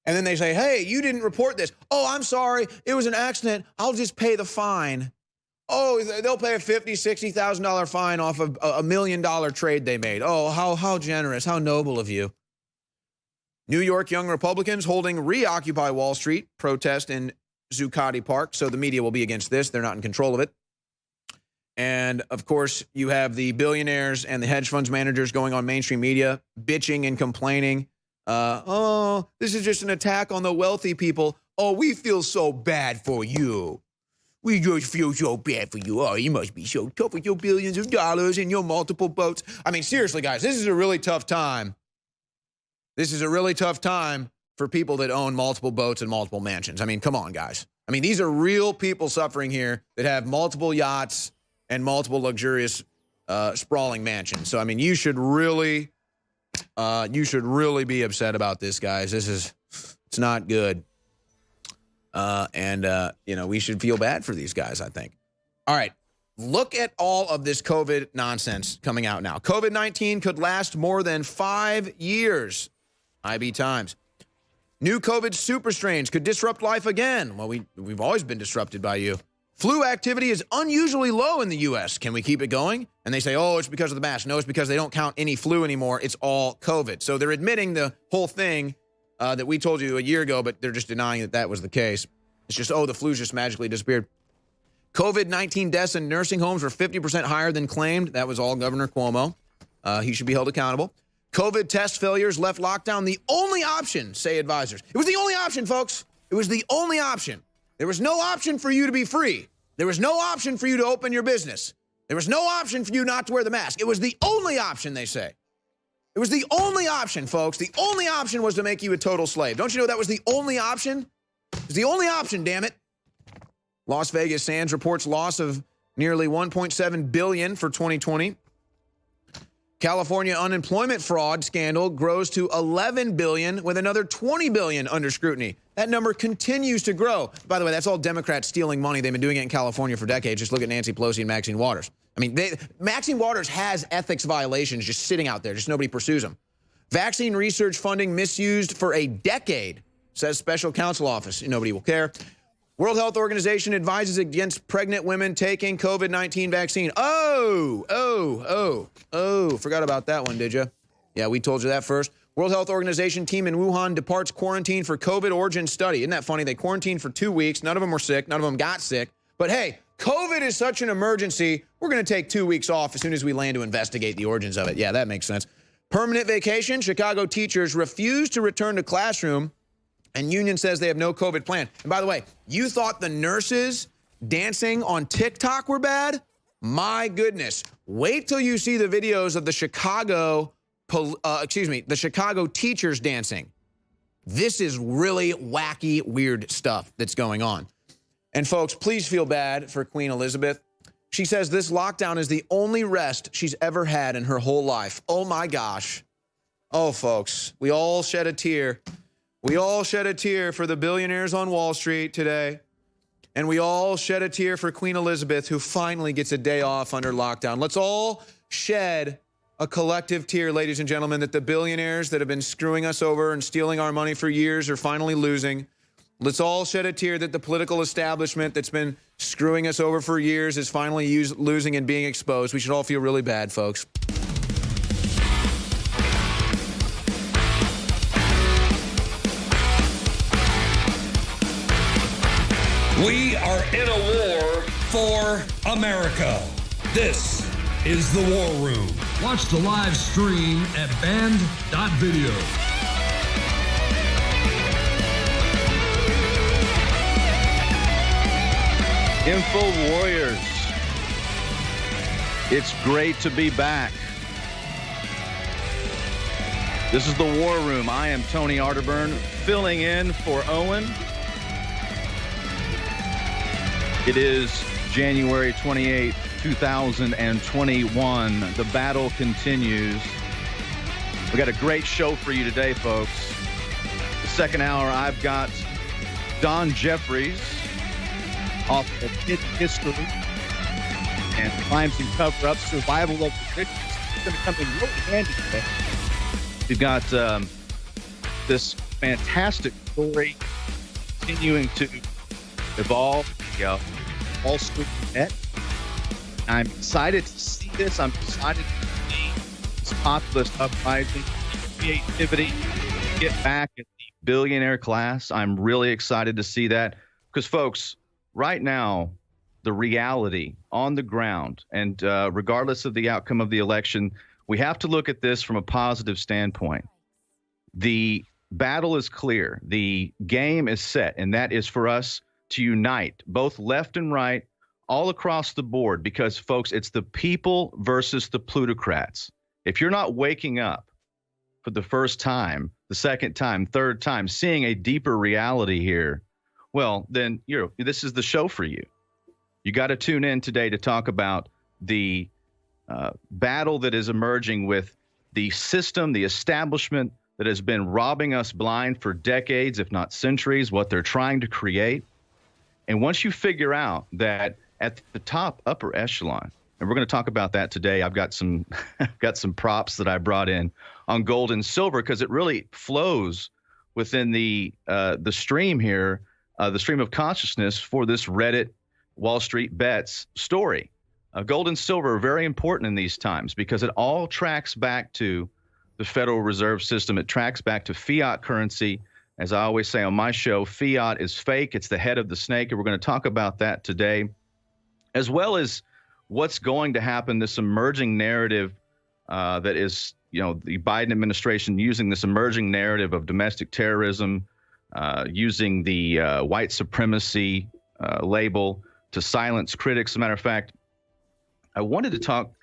And then they say, hey, you didn't report this. Oh, I'm sorry. It was an accident. I'll just pay the fine. Oh, they'll pay a $50,000, $60,000 fine off of a $1 million trade they made. Oh, how generous, how noble of you. New York young Republicans holding Reoccupy Wall Street protest in Zuccotti Park. So the media will be against this. They're not in control of it. And, of course, you have the billionaires and the hedge funds managers going on mainstream media, bitching and complaining. This is just an attack on the wealthy people. Oh, we feel so bad for you. We just feel so bad for you. Oh, you must be so tough with your billions of dollars and your multiple boats. I mean, seriously, guys, this is a really tough time. This is a really tough time for people that own multiple boats and multiple mansions. I mean, come on, guys. I mean, these are real people suffering here that have multiple yachts and multiple luxurious, sprawling mansions. So, I mean, you should really be upset about this, guys. It's not good. We should feel bad for these guys, I think. All right. Look at all of this COVID nonsense coming out now. COVID-19 could last more than 5 years. IB Times. New COVID super strains could disrupt life again. Well, we've always been disrupted by you. Flu activity is unusually low in the U.S. Can we keep it going? And they say, oh, it's because of the mask. No, it's because they don't count any flu anymore. It's all COVID. So they're admitting the whole thing that we told you a year ago, but they're just denying that that was the case. It's just, oh, the flu's just magically disappeared. COVID-19 deaths in nursing homes were 50% higher than claimed. That was all Governor Cuomo. He should be held accountable. COVID test failures left lockdown the only option, say advisors. It was the only option, folks. It was the only option. There was no option for you to be free. There was no option for you to open your business. There was no option for you not to wear the mask. It was the only option, they say. It was the only option, folks. The only option was to make you a total slave. Don't you know that was the only option? It was the only option, damn it. Las Vegas Sands reports loss of nearly $1.7 billion for 2020. California unemployment fraud scandal grows to $11 billion with another $20 billion under scrutiny. That number continues to grow. By the way, that's all Democrats stealing money. They've been doing it in California for decades. Just look at Nancy Pelosi and Maxine Waters. I mean, Maxine Waters has ethics violations just sitting out there. Just nobody pursues them. Vaccine research funding misused for a decade, says special counsel office. Nobody will care. World Health Organization advises against pregnant women taking COVID-19 vaccine. Forgot about that one, did you? Yeah, we told you that first. World Health Organization team in Wuhan departs quarantine for COVID origin study. Isn't that funny? They quarantined for 2 weeks. None of them were sick. None of them got sick. But hey, COVID is such an emergency. We're going to take 2 weeks off as soon as we land to investigate the origins of it. Yeah, that makes sense. Permanent vacation. Chicago teachers refuse to return to classroom. And union says they have no COVID plan. And by the way, you thought the nurses dancing on TikTok were bad? My goodness. Wait till you see the videos of the Chicago teachers dancing. This is really wacky, weird stuff that's going on. And folks, please feel bad for Queen Elizabeth. She says this lockdown is the only rest she's ever had in her whole life. Oh my gosh. Oh, folks, we all shed a tear. We all shed a tear for the billionaires on Wall Street today. And we all shed a tear for Queen Elizabeth, who finally gets a day off under lockdown. Let's all shed a collective tear, ladies and gentlemen, that the billionaires that have been screwing us over and stealing our money for years are finally losing. Let's all shed a tear that the political establishment that's been screwing us over for years is finally losing and being exposed. We should all feel really bad, folks. We are in a war for America. This is the War Room. Watch the live stream at band.video. Info Warriors, it's great to be back. This is the War Room. I am Tony Arterburn, filling in for Owen. It is January 28, 2021. The battle continues. We got a great show for you today, folks. The second hour, I've got Don Jeffries, author of Hidden History and Crimes and Cover-Up, Survival of the Richest. It's going to come in really handy today. We've got this fantastic story continuing to evolve. Wall Street net. I'm excited to see this. I'm excited to see this populist uprising, creativity, get back at the billionaire class. I'm really excited to see that because, folks, right now, the reality on the ground, and regardless of the outcome of the election, we have to look at this from a positive standpoint. The battle is clear. The game is set, and that is for us to unite, both left and right, all across the board, because, folks, it's the people versus the plutocrats. If you're not waking up for the first time, the second time, third time, seeing a deeper reality here, well, then this is the show for you. You got to tune in today to talk about the battle that is emerging with the system, the establishment that has been robbing us blind for decades, if not centuries, what they're trying to create. And once you figure out that at the top, upper echelon, And we're going to talk about that today. I've got some got some props that I brought in on gold and silver because it really flows within the stream here, the stream of consciousness for this Reddit Wall Street Bets story. Gold and silver are very important in these times because it all tracks back to the Federal Reserve System. It tracks back to fiat currency. As I always say on my show, fiat is fake. It's the head of the snake. And we're going to talk about that today, as well as what's going to happen, this emerging narrative that is, the Biden administration using this emerging narrative of domestic terrorism, using the white supremacy label to silence critics. As a matter of fact, I wanted to talk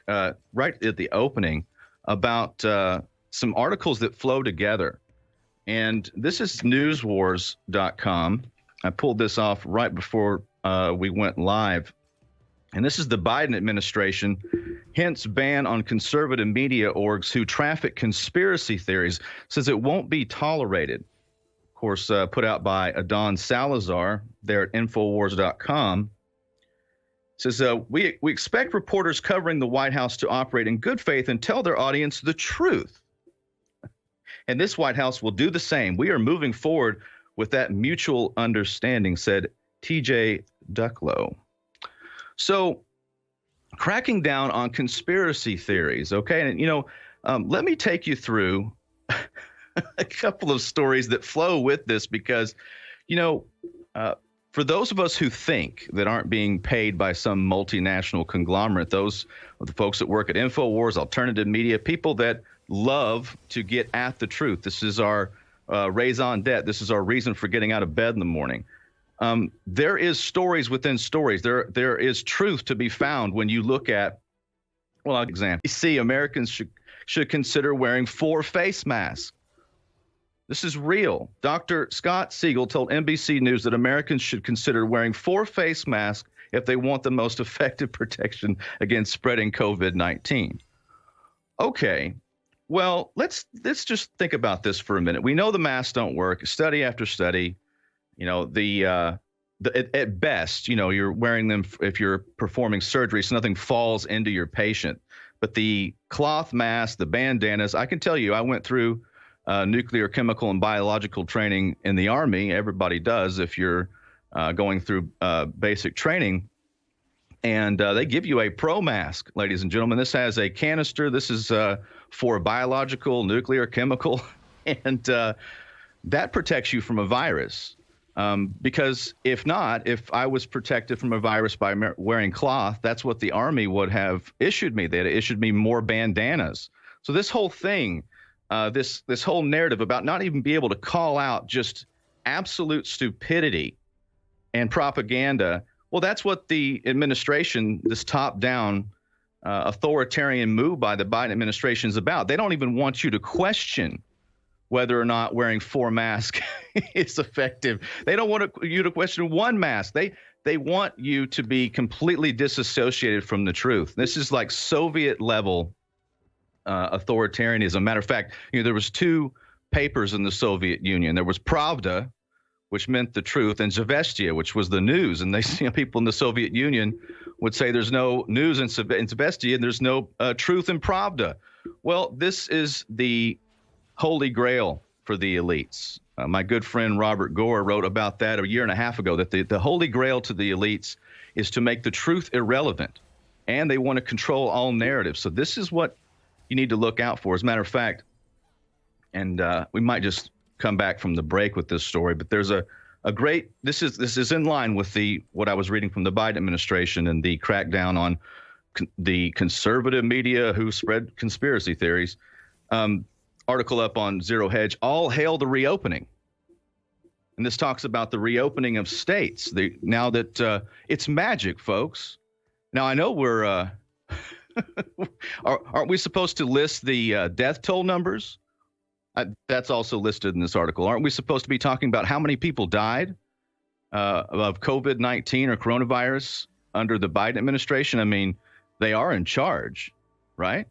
right at the opening about some articles that flow together. And this is newswars.com. I pulled this off right before we went live. And this is the Biden administration, hence ban on conservative media orgs who traffic conspiracy theories, says it won't be tolerated. Of course, put out by Adon Salazar there at Infowars.com. Says, we expect reporters covering the White House to operate in good faith and tell their audience the truth. And this White House will do the same. We are moving forward with that mutual understanding, said TJ Ducklow. So cracking down on conspiracy theories, okay? And, let me take you through a couple of stories that flow with this because, for those of us who think that aren't being paid by some multinational conglomerate, those are the folks that work at InfoWars, alternative media, people that love to get at the truth. This is our raison d'etre. This is our reason for getting out of bed in the morning. There is stories within stories. There is truth to be found when you look at, well, example, you see Americans should consider wearing 4 face masks. This is real. Dr. Scott Siegel told NBC News that Americans should consider wearing 4 face masks if they want the most effective protection against spreading COVID-19. Okay. Well, let's just think about this for a minute. We know the masks don't work. Study after study, at best, you're wearing them if you're performing surgery, so nothing falls into your patient. But the cloth masks, the bandanas, I can tell you, I went through nuclear, chemical, and biological training in the Army. Everybody does if you're going through basic training. And they give you a pro mask, ladies and gentlemen. This has a canister. This is for biological, nuclear, chemical, and that protects you from a virus. Because if I was protected from a virus by wearing cloth, that's what the Army would have issued me. They had issued me more bandanas. So this whole thing, this whole narrative about not even be able to call out just absolute stupidity and propaganda, well, that's what the administration, this top-down authoritarian move by the Biden administration is about. They don't even want you to question whether or not wearing 4 masks is effective. They don't want you to question 1 mask. They want you to be completely disassociated from the truth. This is like Soviet-level authoritarianism. Matter of fact, there was 2 papers in the Soviet Union. There was Pravda, which meant the truth, and Zvestia, which was the news. And they, people in the Soviet Union would say there's no news in Zvestia and there's no truth in Pravda. Well, this is the holy grail for the elites. My good friend Robert Gore wrote about that a year and a half ago, that the holy grail to the elites is to make the truth irrelevant, and they want to control all narratives. So this is what you need to look out for. As a matter of fact, and we might just come back from the break with this story, but there's a great, this is in line with what I was reading from the Biden administration and the crackdown on the conservative media who spread conspiracy theories. Article up on Zero Hedge, all hail the reopening. And this talks about the reopening of states. Now that it's magic, folks. Now, I know we're, aren't we supposed to list the death toll numbers? That's also listed in this article. Aren't we supposed to be talking about how many people died of COVID-19 or coronavirus under the Biden administration? I mean, they are in charge, right?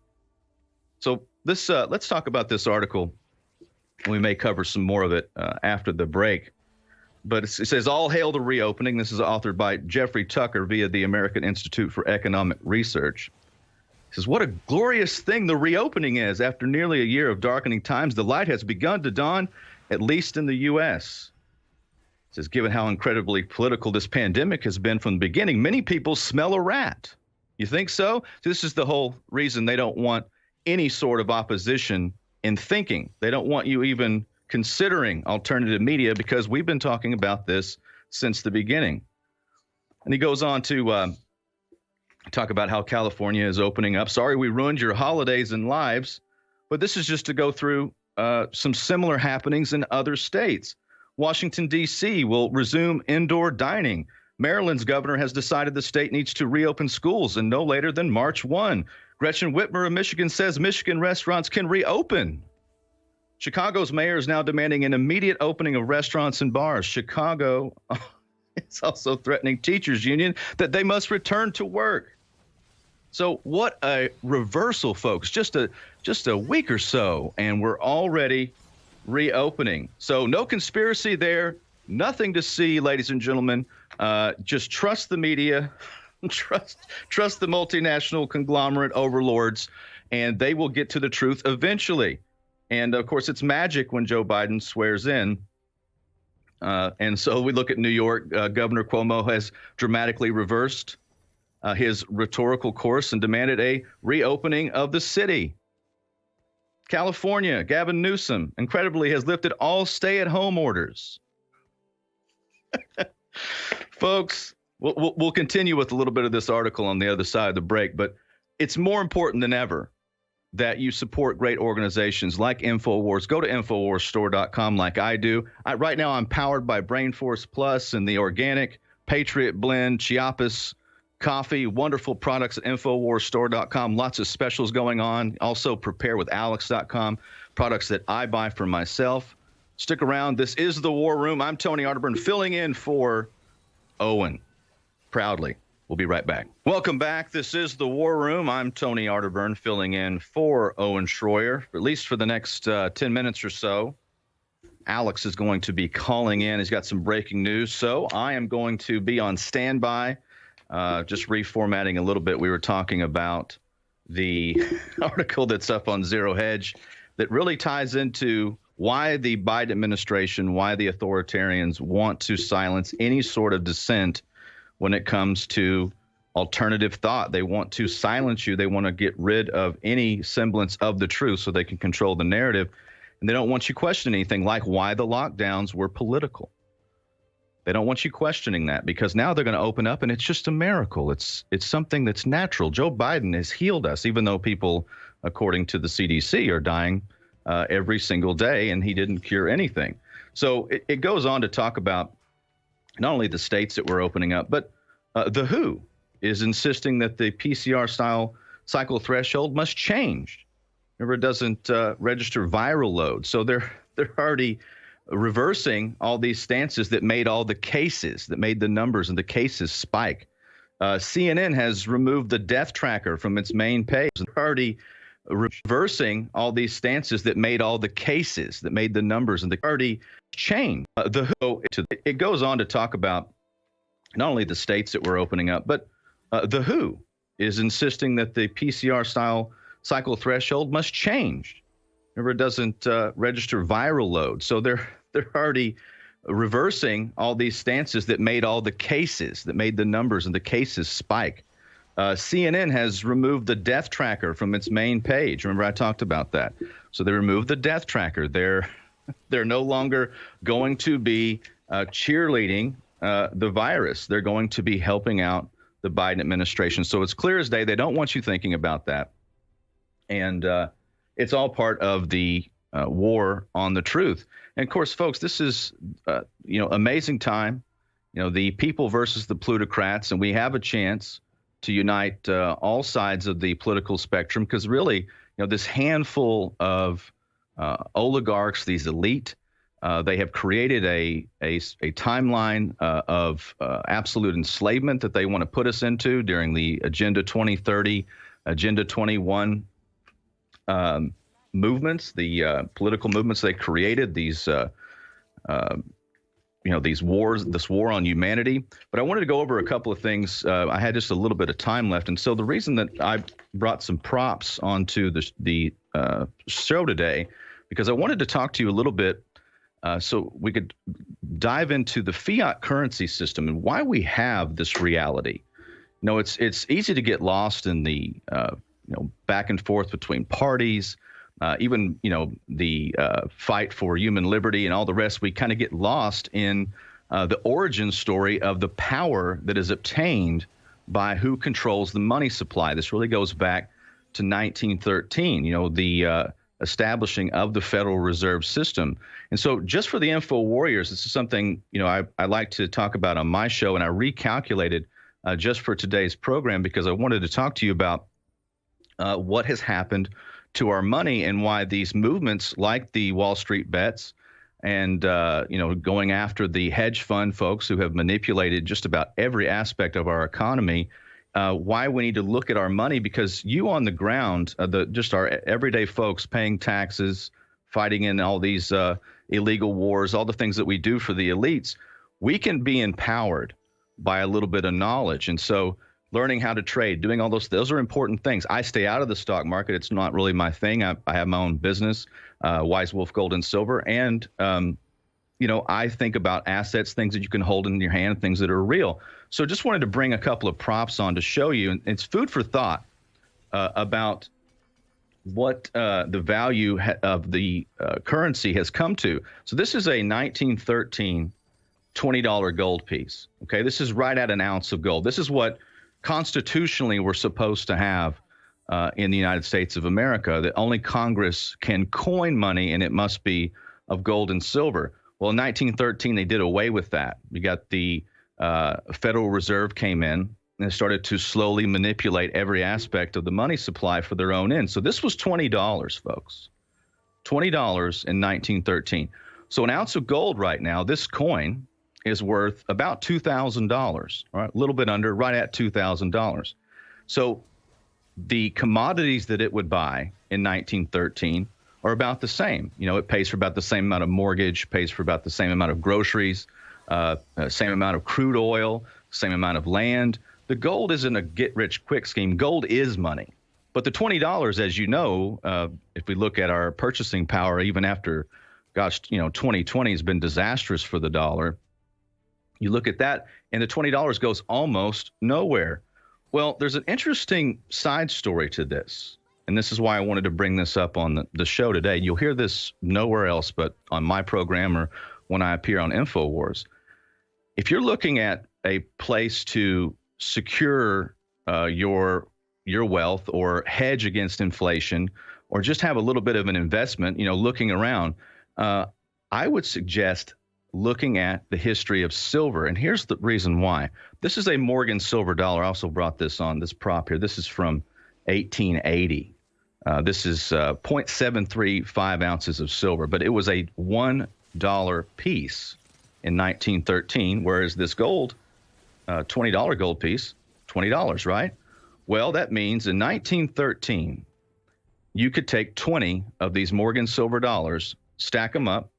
So let's talk about this article. We may cover some more of it after the break. But it says, all hail the reopening. This is authored by Jeffrey Tucker via the American Institute for Economic Research. It says, what a glorious thing the reopening is. After nearly a year of darkening times, the light has begun to dawn, at least in the U.S. It says, given how incredibly political this pandemic has been from the beginning, many people smell a rat. You think so? This is the whole reason they don't want any sort of opposition in thinking. They don't want you even considering alternative media, because we've been talking about this since the beginning. And he goes on to talk about how California is opening up. Sorry we ruined your holidays and lives, but this is just to go through some similar happenings in other states. Washington, D.C. will resume indoor dining. Maryland's governor has decided the state needs to reopen schools and no later than March 1. Gretchen Whitmer of Michigan says Michigan restaurants can reopen. Chicago's mayor is now demanding an immediate opening of restaurants and bars. Chicago is also threatening teachers' union that they must return to work. So what a reversal, folks. Just a week or so, and we're already reopening. So no conspiracy there. Nothing to see, ladies and gentlemen. Just trust the media, trust the multinational conglomerate overlords, and they will get to the truth eventually. And of course, it's magic when Joe Biden swears in. And so we look at New York. Governor Cuomo has dramatically reversed his rhetorical course and demanded a reopening of the city. California, Gavin Newsom, incredibly, has lifted all stay-at-home orders. Folks, we'll continue with a little bit of this article on the other side of the break, but it's more important than ever that you support great organizations like InfoWars. Go to InfoWarsStore.com like I do. Right now, I'm powered by BrainForce Plus and the organic Patriot Blend, Chiapas coffee, wonderful products at InfoWarsStore.com. Lots of specials going on. Also, PrepareWithAlex.com, products that I buy for myself. Stick around. This is The War Room. I'm Tony Arterburn, filling in for Owen, proudly. We'll be right back. Welcome back. This is The War Room. I'm Tony Arterburn, filling in for Owen Schroyer, at least for the next 10 minutes or so. Alex is going to be calling in. He's got some breaking news, so I am going to be on standby. Just reformatting a little bit. We were talking about the article that's up on Zero Hedge that really ties into why the Biden administration, why the authoritarians want to silence any sort of dissent when it comes to alternative thought. They want to silence you. They want to get rid of any semblance of the truth so they can control the narrative. And they don't want you questioning anything like why the lockdowns were political. They don't want you questioning that, because now they're going to open up and it's just a miracle. It's something that's natural. Joe Biden has healed us, even though people, according to the CDC, are dying every single day, and he didn't cure anything. So it goes on to talk about not only the states that we're opening up, but the WHO is insisting that the PCR-style cycle threshold must change. Remember, it doesn't register viral load. So they're already reversing all these stances that made all the cases, that made the numbers and the cases spike. CNN has removed the death tracker from its main page. They're already reversing all these stances that made all the cases, that made the numbers and the already changed. It goes on to talk about not only the states that we're opening up, but the WHO is insisting that the PCR-style cycle threshold must change. Remember, it doesn't register viral load. So they're already reversing all these stances that made all the cases, that made the numbers and the cases spike. CNN has removed the death tracker from its main page. Remember, I talked about that. So they removed the death tracker. They're no longer going to be cheerleading the virus. They're going to be helping out the Biden administration. So it's clear as day. They don't want you thinking about that. And it's all part of the war on the truth. And of course, folks, this is, amazing time, the people versus the plutocrats. And we have a chance to unite all sides of the political spectrum, because really, this handful of oligarchs, these elite, they have created a timeline of absolute enslavement that they want to put us into during the Agenda 2030, Agenda 21 movements, the political movements they created, these these wars, this war on humanity. But I wanted to go over a couple of things. I had just a little bit of time left, and so the reason that I brought some props onto the show today, because I wanted to talk to you a little bit so we could dive into the fiat currency system and why we have this reality. It's easy to get lost in the back and forth between parties. Even the fight for human liberty and all the rest, we kind of get lost in the origin story of the power that is obtained by who controls the money supply. This really goes back to 1913, the establishing of the Federal Reserve System. And so just for the info warriors, this is something, I like to talk about on my show, and I recalculated just for today's program because I wanted to talk to you about what has happened to our money and why these movements like the Wall Street bets and, going after the hedge fund folks who have manipulated just about every aspect of our economy, why we need to look at our money, because you on the ground, just our everyday folks paying taxes, fighting in all these illegal wars, all the things that we do for the elites, we can be empowered by a little bit of knowledge. And so learning how to trade, doing all those are important things. I stay out of the stock market. It's not really my thing. I have my own business, Wise Wolf Gold and Silver. And, I think about assets, things that you can hold in your hand, things that are real. So just wanted to bring a couple of props on to show you. And it's food for thought about what the value of the currency has come to. So this is a 1913 $20 gold piece. Okay, this is right at an ounce of gold. This is what constitutionally we're supposed to have in the United States of America, that only Congress can coin money and it must be of gold and silver. Well, in 1913, they did away with that. You got the Federal Reserve came in and started to slowly manipulate every aspect of the money supply for their own end. So this was $20, folks. $20 in 1913. So an ounce of gold right now, this coin is worth about $2,000, right? A little bit under, right at $2,000. So the commodities that it would buy in 1913 are about the same. It pays for about the same amount of mortgage, pays for about the same amount of groceries, same amount of crude oil, same amount of land. The gold isn't a get-rich-quick scheme. Gold is money. But the $20, as you know, if we look at our purchasing power, even after, 2020 has been disastrous for the dollar. You look at that, and the $20 goes almost nowhere. Well, there's an interesting side story to this, and this is why I wanted to bring this up on the show today. You'll hear this nowhere else but on my program or when I appear on InfoWars. If you're looking at a place to secure your wealth or hedge against inflation or just have a little bit of an investment, looking around, I would suggest looking at the history of silver. And here's the reason why. This is a Morgan silver dollar. I also brought this on, this prop here. This is from 1880. This is 0.735 ounces of silver, but it was a $1 piece in 1913, whereas this gold, $20 gold piece, $20, right? Well, that means in 1913, you could take 20 of these Morgan silver dollars, stack them up,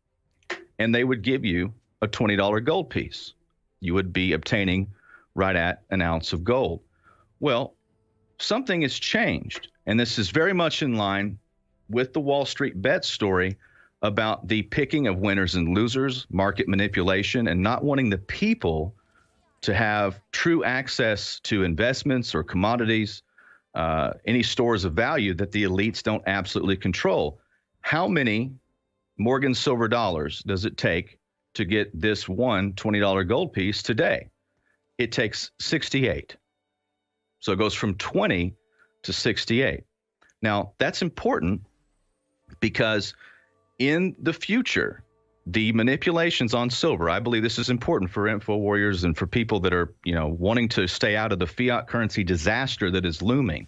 and they would give you a $20 gold piece. You would be obtaining right at an ounce of gold. Well, something has changed, and this is very much in line with the Wall Street bet story about the picking of winners and losers, market manipulation, and not wanting the people to have true access to investments or commodities, any stores of value that the elites don't absolutely control. How many Morgan silver dollars does it take to get this one $20 gold piece today? It takes 68. So it goes from 20 to 68. Now, that's important because in the future, the manipulations on silver, I believe this is important for info warriors and for people that are, wanting to stay out of the fiat currency disaster that is looming.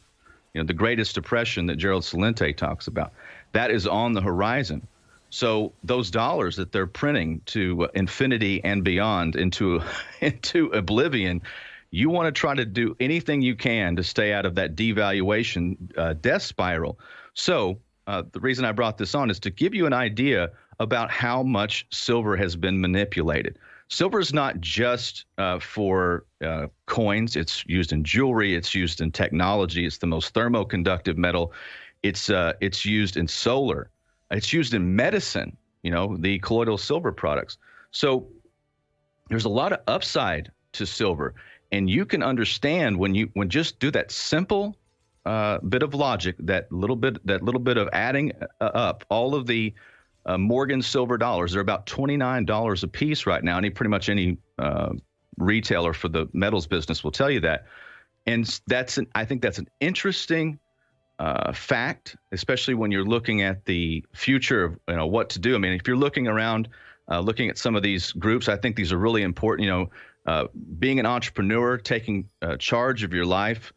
The greatest depression that Gerald Celente talks about, that is on the horizon. So those dollars that they're printing to infinity and beyond, into oblivion, you want to try to do anything you can to stay out of that devaluation death spiral. So the reason I brought this on is to give you an idea about how much silver has been manipulated. silver is not just for coins. It's used in jewelry. It's used in technology. It's the most thermoconductive metal. It's used in solar. It's used in medicine, the colloidal silver products. So there's a lot of upside to silver. And you can understand when just do that simple bit of logic, that little bit of adding up all of the Morgan silver dollars. They're about $29 a piece right now. Pretty much any retailer for the metals business will tell you that. And I think that's an interesting fact, especially when you're looking at the future of what to do. I mean, if you're looking around, looking at some of these groups, I think these are really important. Being an entrepreneur, taking charge of your life,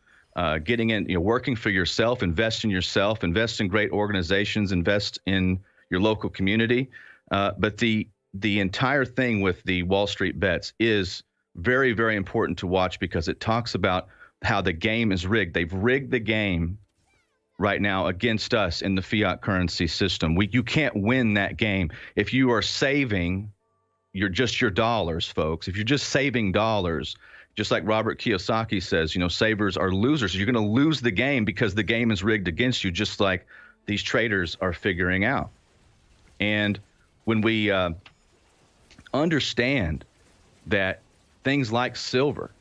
getting in, working for yourself, invest in yourself, invest in great organizations, invest in your local community. But the entire thing with the Wall Street bets is very, very important to watch because it talks about how the game is rigged. They've rigged the game right now against us in the fiat currency system. You can't win that game. If you are saving your dollars, folks, if you're just saving dollars, just like Robert Kiyosaki says, savers are losers. You're going to lose the game because the game is rigged against you, just like these traders are figuring out. And when we understand that things like silver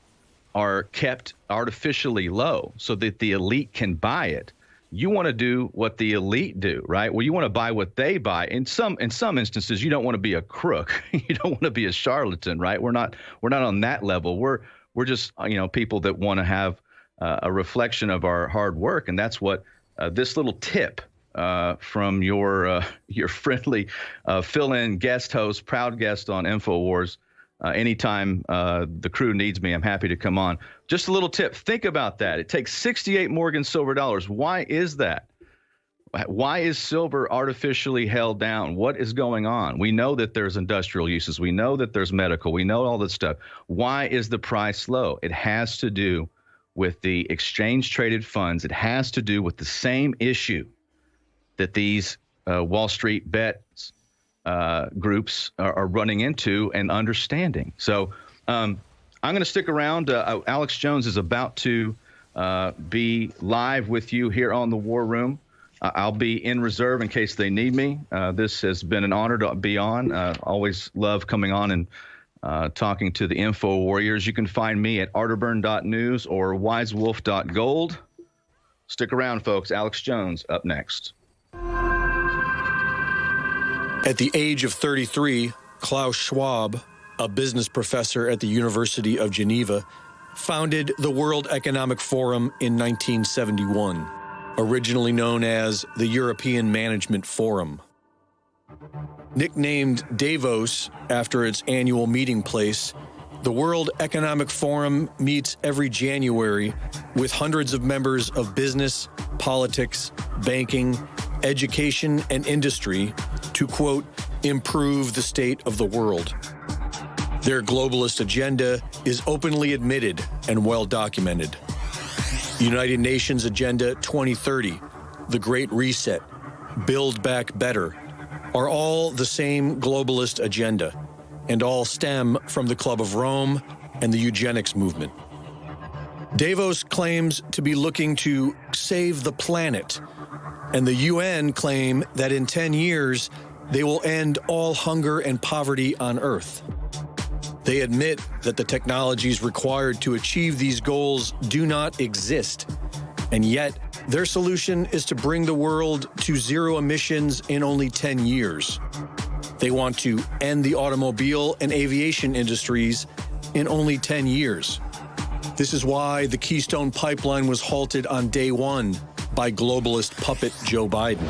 are kept artificially low so that the elite can buy it, you want to do what the elite do, right? Well, you want to buy what they buy. In some instances, you don't want to be a crook. You don't want to be a charlatan, right? We're not on that level. We're just people that want to have a reflection of our hard work, and that's what this little tip from your friendly fill-in guest host, proud guest on InfoWars. Anytime the crew needs me, I'm happy to come on. Just a little tip. Think about that. It takes 68 Morgan silver dollars. Why is that? Why is silver artificially held down? What is going on? We know that there's industrial uses. We know that there's medical. We know all this stuff. Why is the price low? It has to do with the exchange-traded funds. It has to do with the same issue that these Wall Street bets groups are running into and understanding. So I'm going to stick around. Alex Jones is about to be live with you here on the War Room. I'll be in reserve in case they need me. This has been an honor to be on. Always love coming on and talking to the Info Warriors. You can find me at arterburn.news or wisewolf.gold. Stick around, folks. Alex Jones up next. At the age of 33, Klaus Schwab, a business professor at the University of Geneva, founded the World Economic Forum in 1971, originally known as the European Management Forum. Nicknamed Davos after its annual meeting place, the World Economic Forum meets every January with hundreds of members of business, politics, banking, education, and industry to, quote, improve the state of the world. Their globalist agenda is openly admitted and well documented. United Nations Agenda 2030, the Great Reset, Build Back Better, are all the same globalist agenda, and all stem from the Club of Rome and the eugenics movement. Davos claims to be looking to save the planet, and the UN claim that in 10 years, they will end all hunger and poverty on Earth. They admit that the technologies required to achieve these goals do not exist, and yet their solution is to bring the world to zero emissions in only 10 years. They want to end the automobile and aviation industries in only 10 years. This is why the Keystone Pipeline was halted on day one by globalist puppet Joe Biden.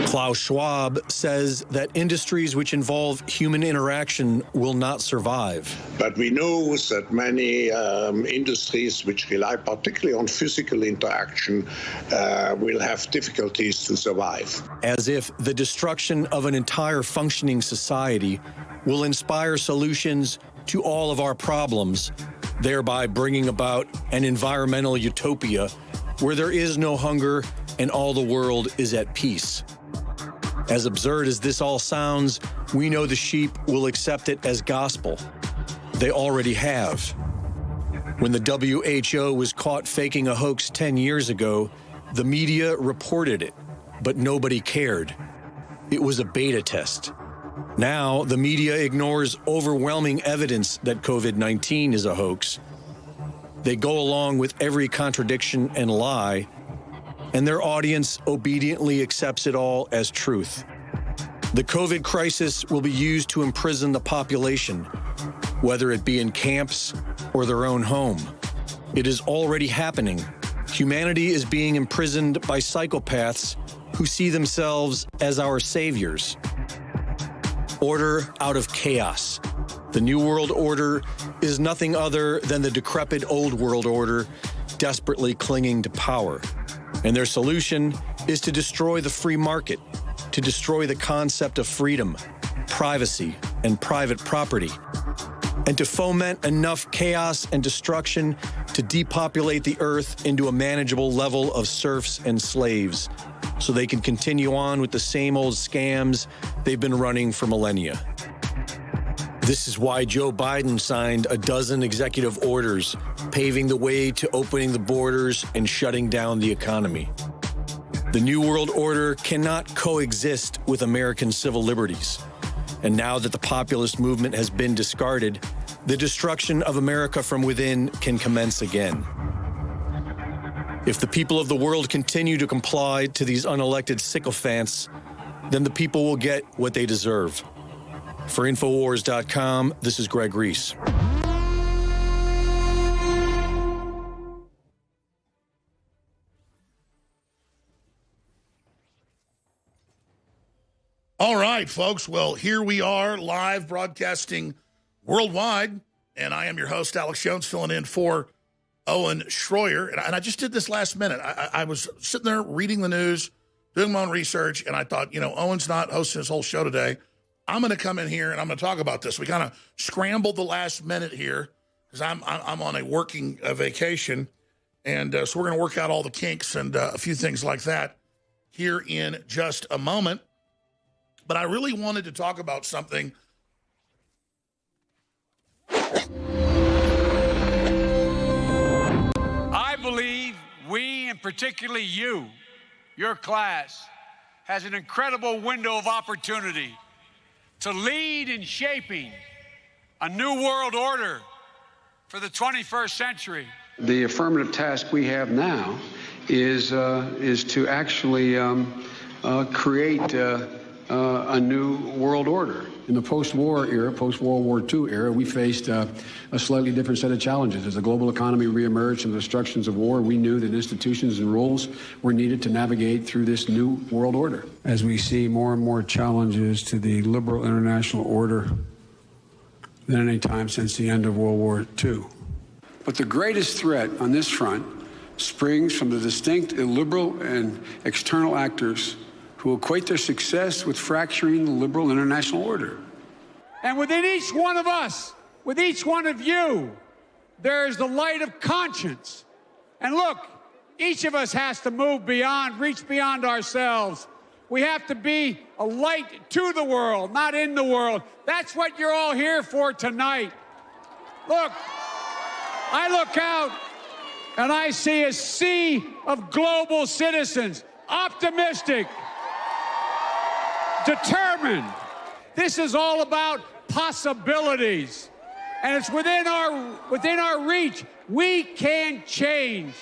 Klaus Schwab says that industries which involve human interaction will not survive. But we know that many industries which rely particularly on physical interaction will have difficulties to survive. As if the destruction of an entire functioning society will inspire solutions to all of our problems, thereby bringing about an environmental utopia where there is no hunger and all the world is at peace. As absurd as this all sounds, we know the sheep will accept it as gospel. They already have. When the WHO was caught faking a hoax 10 years ago, the media reported it, but nobody cared. It was a beta test. Now, the media ignores overwhelming evidence that COVID-19 is a hoax. They go along with every contradiction and lie, and their audience obediently accepts it all as truth. The COVID crisis will be used to imprison the population, whether it be in camps or their own home. It is already happening. Humanity is being imprisoned by psychopaths who see themselves as our saviors. Order out of chaos. The New World Order is nothing other than the decrepit Old World Order desperately clinging to power. And their solution is to destroy the free market, to destroy the concept of freedom, privacy, and private property, and to foment enough chaos and destruction to depopulate the earth into a manageable level of serfs and slaves, so they can continue on with the same old scams they've been running for millennia. This is why Joe Biden signed a dozen executive orders, paving the way to opening the borders and shutting down the economy. The New World Order cannot coexist with American civil liberties. And now that the populist movement has been discarded, the destruction of America from within can commence again. If the people of the world continue to comply to these unelected sycophants, then the people will get what they deserve. For Infowars.com, this is Greg Reese. All right, folks. Well, here we are, live broadcasting worldwide, and I am your host, Alex Jones, filling in for Owen Schroyer. And I just did this last minute. I was sitting there reading the news, doing my own research, and I thought, Owen's not hosting this whole show today. I'm going to come in here, and I'm going to talk about this. We kind of scrambled the last minute here because I'm on a working vacation, and so we're going to work out all the kinks and a few things like that here in just a moment. But I really wanted to talk about something. I believe we, and particularly you, your class, has an incredible window of opportunity to lead in shaping a new world order for the 21st century. The affirmative task we have now is to actually create a new world order. In the post-war era, post-World War II era, we faced a slightly different set of challenges. As the global economy reemerged from the destructions of war, we knew that institutions and rules were needed to navigate through this new world order. As we see more and more challenges to the liberal international order than any time since the end of World War II. But the greatest threat on this front springs from the distinct illiberal and external actors who equate their success with fracturing the liberal international order. And within each one of us, with each one of you, there is the light of conscience. And look, each of us has to move beyond, reach beyond ourselves. We have to be a light to the world, not in the world. That's what you're all here for tonight. Look, I look out and I see a sea of global citizens, optimistic, determined. This is all about possibilities, and it's within our reach. We can change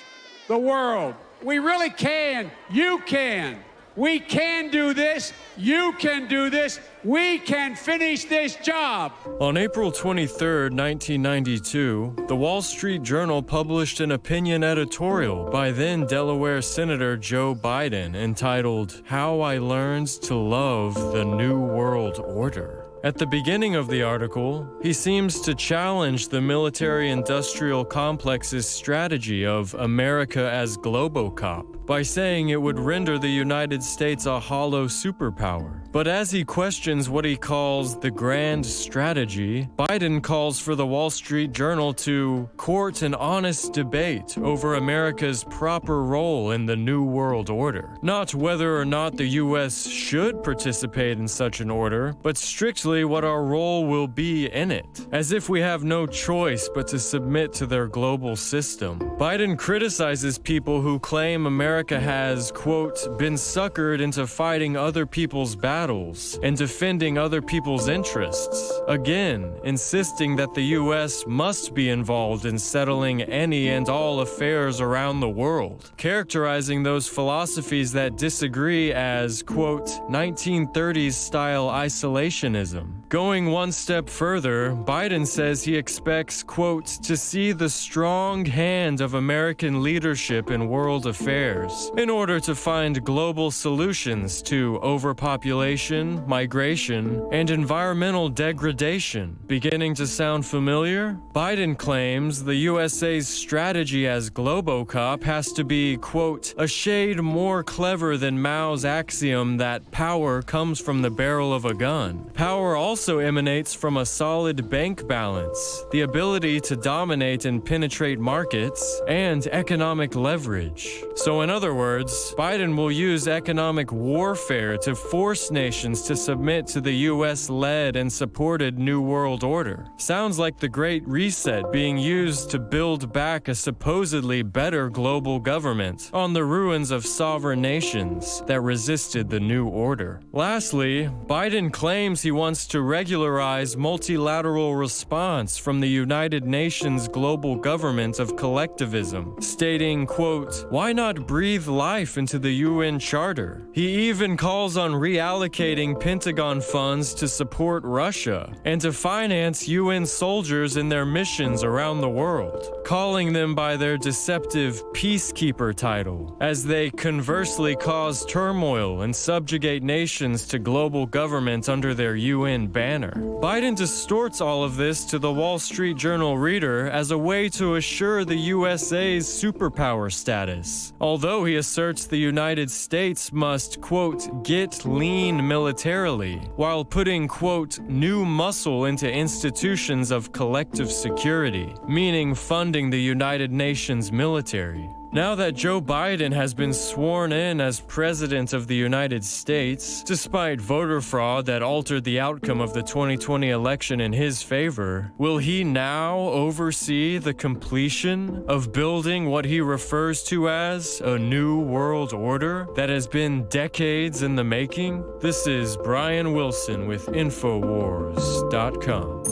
the world. We really can. You can. We can do this. You can do this. We can finish this job. On April 23, 1992, the Wall Street Journal published an opinion editorial by then Delaware Senator Joe Biden entitled, "How I Learned to Love the New World Order." At the beginning of the article, he seems to challenge the military-industrial complex's strategy of America as Globocop by saying it would render the United States a hollow superpower. But as he questions what he calls the grand strategy, Biden calls for the Wall Street Journal to court an honest debate over America's proper role in the New World Order. Not whether or not the U.S. should participate in such an order, but strictly what our role will be in it, as if we have no choice but to submit to their global system. Biden criticizes people who claim America has, quote, been suckered into fighting other people's battles and defending other people's interests, again, insisting that the U.S. must be involved in settling any and all affairs around the world, characterizing those philosophies that disagree as, quote, 1930s style isolationism. Going one step further, Biden says he expects, quote, to see the strong hand of American leadership in world affairs in order to find global solutions to overpopulation, migration, and environmental degradation. Beginning to sound familiar? Biden claims the USA's strategy as Globocop has to be, quote, a shade more clever than Mao's axiom that power comes from the barrel of a gun. Power also emanates from a solid bank balance, the ability to dominate and penetrate markets, and economic leverage. So in other words, Biden will use economic warfare to force nations to submit to the US-led and supported New World Order. Sounds like the Great Reset being used to build back a supposedly better global government on the ruins of sovereign nations that resisted the New Order. Lastly, Biden claims he wants to regularize multilateral response from the United Nations global government of collectivism, stating, quote, why not breathe life into the UN Charter? He even calls on reallocating Pentagon funds to support Russia and to finance UN soldiers in their missions around the world, calling them by their deceptive peacekeeper title, as they conversely cause turmoil and subjugate nations to global government under their UN banner. Biden distorts all of this to the Wall Street Journal reader as a way to assure the USA's superpower status, although he asserts the United States must, quote, get lean militarily, while putting, quote, new muscle into institutions of collective security, meaning funding the United Nations military. Now that Joe Biden has been sworn in as President of the United States, despite voter fraud that altered the outcome of the 2020 election in his favor, will he now oversee the completion of building what he refers to as a new world order that has been decades in the making? This is Brian Wilson with Infowars.com.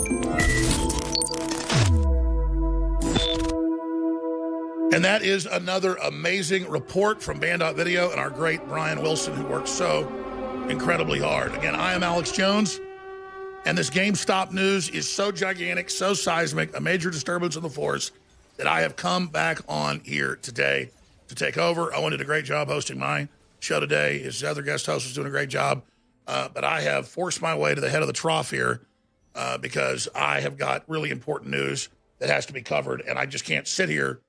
And that is another amazing report from Band.video and our great Brian Wilson, who works so incredibly hard. Again, I am Alex Jones, and this GameStop news is so gigantic, so seismic, a major disturbance in the force, that I have come back on here today to take over. Owen did a great job hosting my show today. His other guest host was doing a great job. But I have forced my way to the head of the trough here because I have got really important news that has to be covered, and I just can't sit here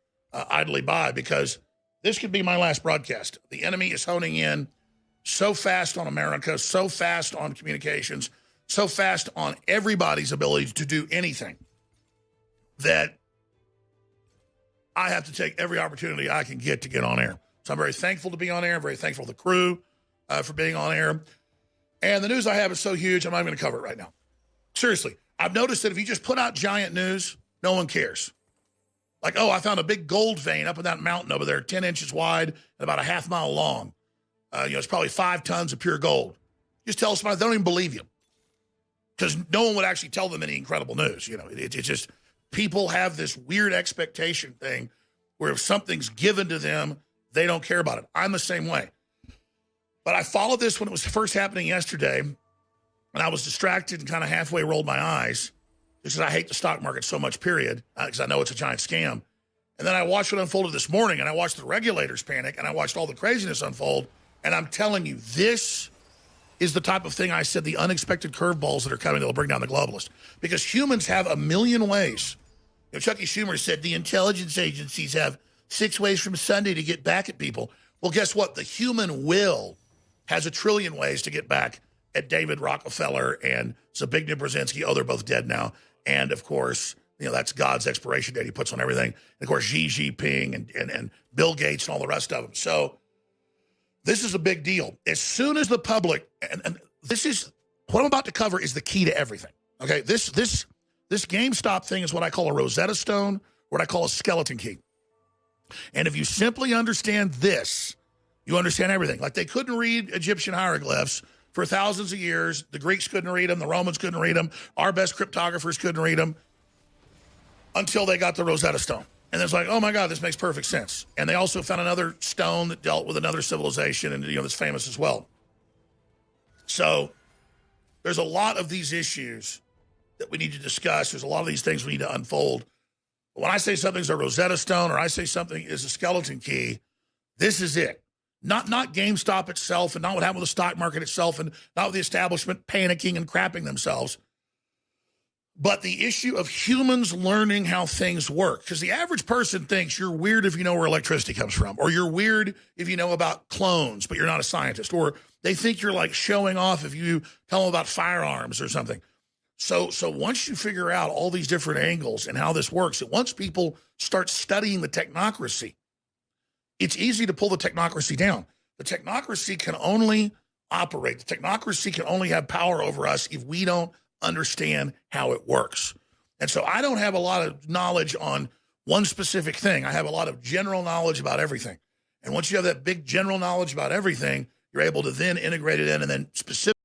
idly by, because this could be my last broadcast. The enemy is honing in so fast on America, so fast on communications, so fast on everybody's ability to do anything, that I have to take every opportunity I can get to get on air. So I'm very thankful to be on air. I'm very thankful to the crew for being on air. And the news I have is so huge, I'm not going to cover it right now. Seriously, I've noticed that if you just put out giant news, no one cares. Like, oh, I found a big gold vein up in that mountain over there, 10 inches wide and about a half mile long. It's probably 5 tons of pure gold. Just tell somebody, they don't even believe you, because no one would actually tell them any incredible news. It's just people have this weird expectation thing where if something's given to them, they don't care about it. I'm the same way. But I followed this when it was first happening yesterday, and I was distracted and kind of halfway rolled my eyes. Because I hate the stock market so much, period, because I know it's a giant scam. And then I watched what unfolded this morning, and I watched the regulators panic, and I watched all the craziness unfold. And I'm telling you, this is the type of thing I said, the unexpected curveballs that are coming that will bring down the globalists. Because humans have a million ways. Chuck E. Schumer said the intelligence agencies have 6 ways from Sunday to get back at people. Well, guess what? The human will has a trillion ways to get back at David Rockefeller and Zbigniew Brzezinski. Oh, they're both dead now. And, of course, that's God's expiration date he puts on everything. And, of course, Xi Jinping and Bill Gates and all the rest of them. So this is a big deal. As soon as the public, and this is, what I'm about to cover is the key to everything. Okay, this GameStop thing is what I call a Rosetta Stone, what I call a skeleton key. And if you simply understand this, you understand everything. Like they couldn't read Egyptian hieroglyphs for thousands of years. The Greeks couldn't read them. The Romans couldn't read them. Our best cryptographers couldn't read them until they got the Rosetta Stone. And it's like, oh my God, this makes perfect sense. And they also found another stone that dealt with another civilization and, that's famous as well. So there's a lot of these issues that we need to discuss. There's a lot of these things we need to unfold. But when I say something's a Rosetta Stone or I say something is a skeleton key, this is it. Not GameStop itself and not what happened with the stock market itself and not with the establishment panicking and crapping themselves, but the issue of humans learning how things work. Because the average person thinks you're weird if you know where electricity comes from, or you're weird if you know about clones, but you're not a scientist, or they think you're like showing off if you tell them about firearms or something. So once you figure out all these different angles and how this works, and once people start studying the technocracy, it's easy to pull the technocracy down. The technocracy can only operate. The technocracy can only have power over us if we don't understand how it works. And so I don't have a lot of knowledge on one specific thing. I have a lot of general knowledge about everything. And once you have that big general knowledge about everything, you're able to then integrate it in and then specific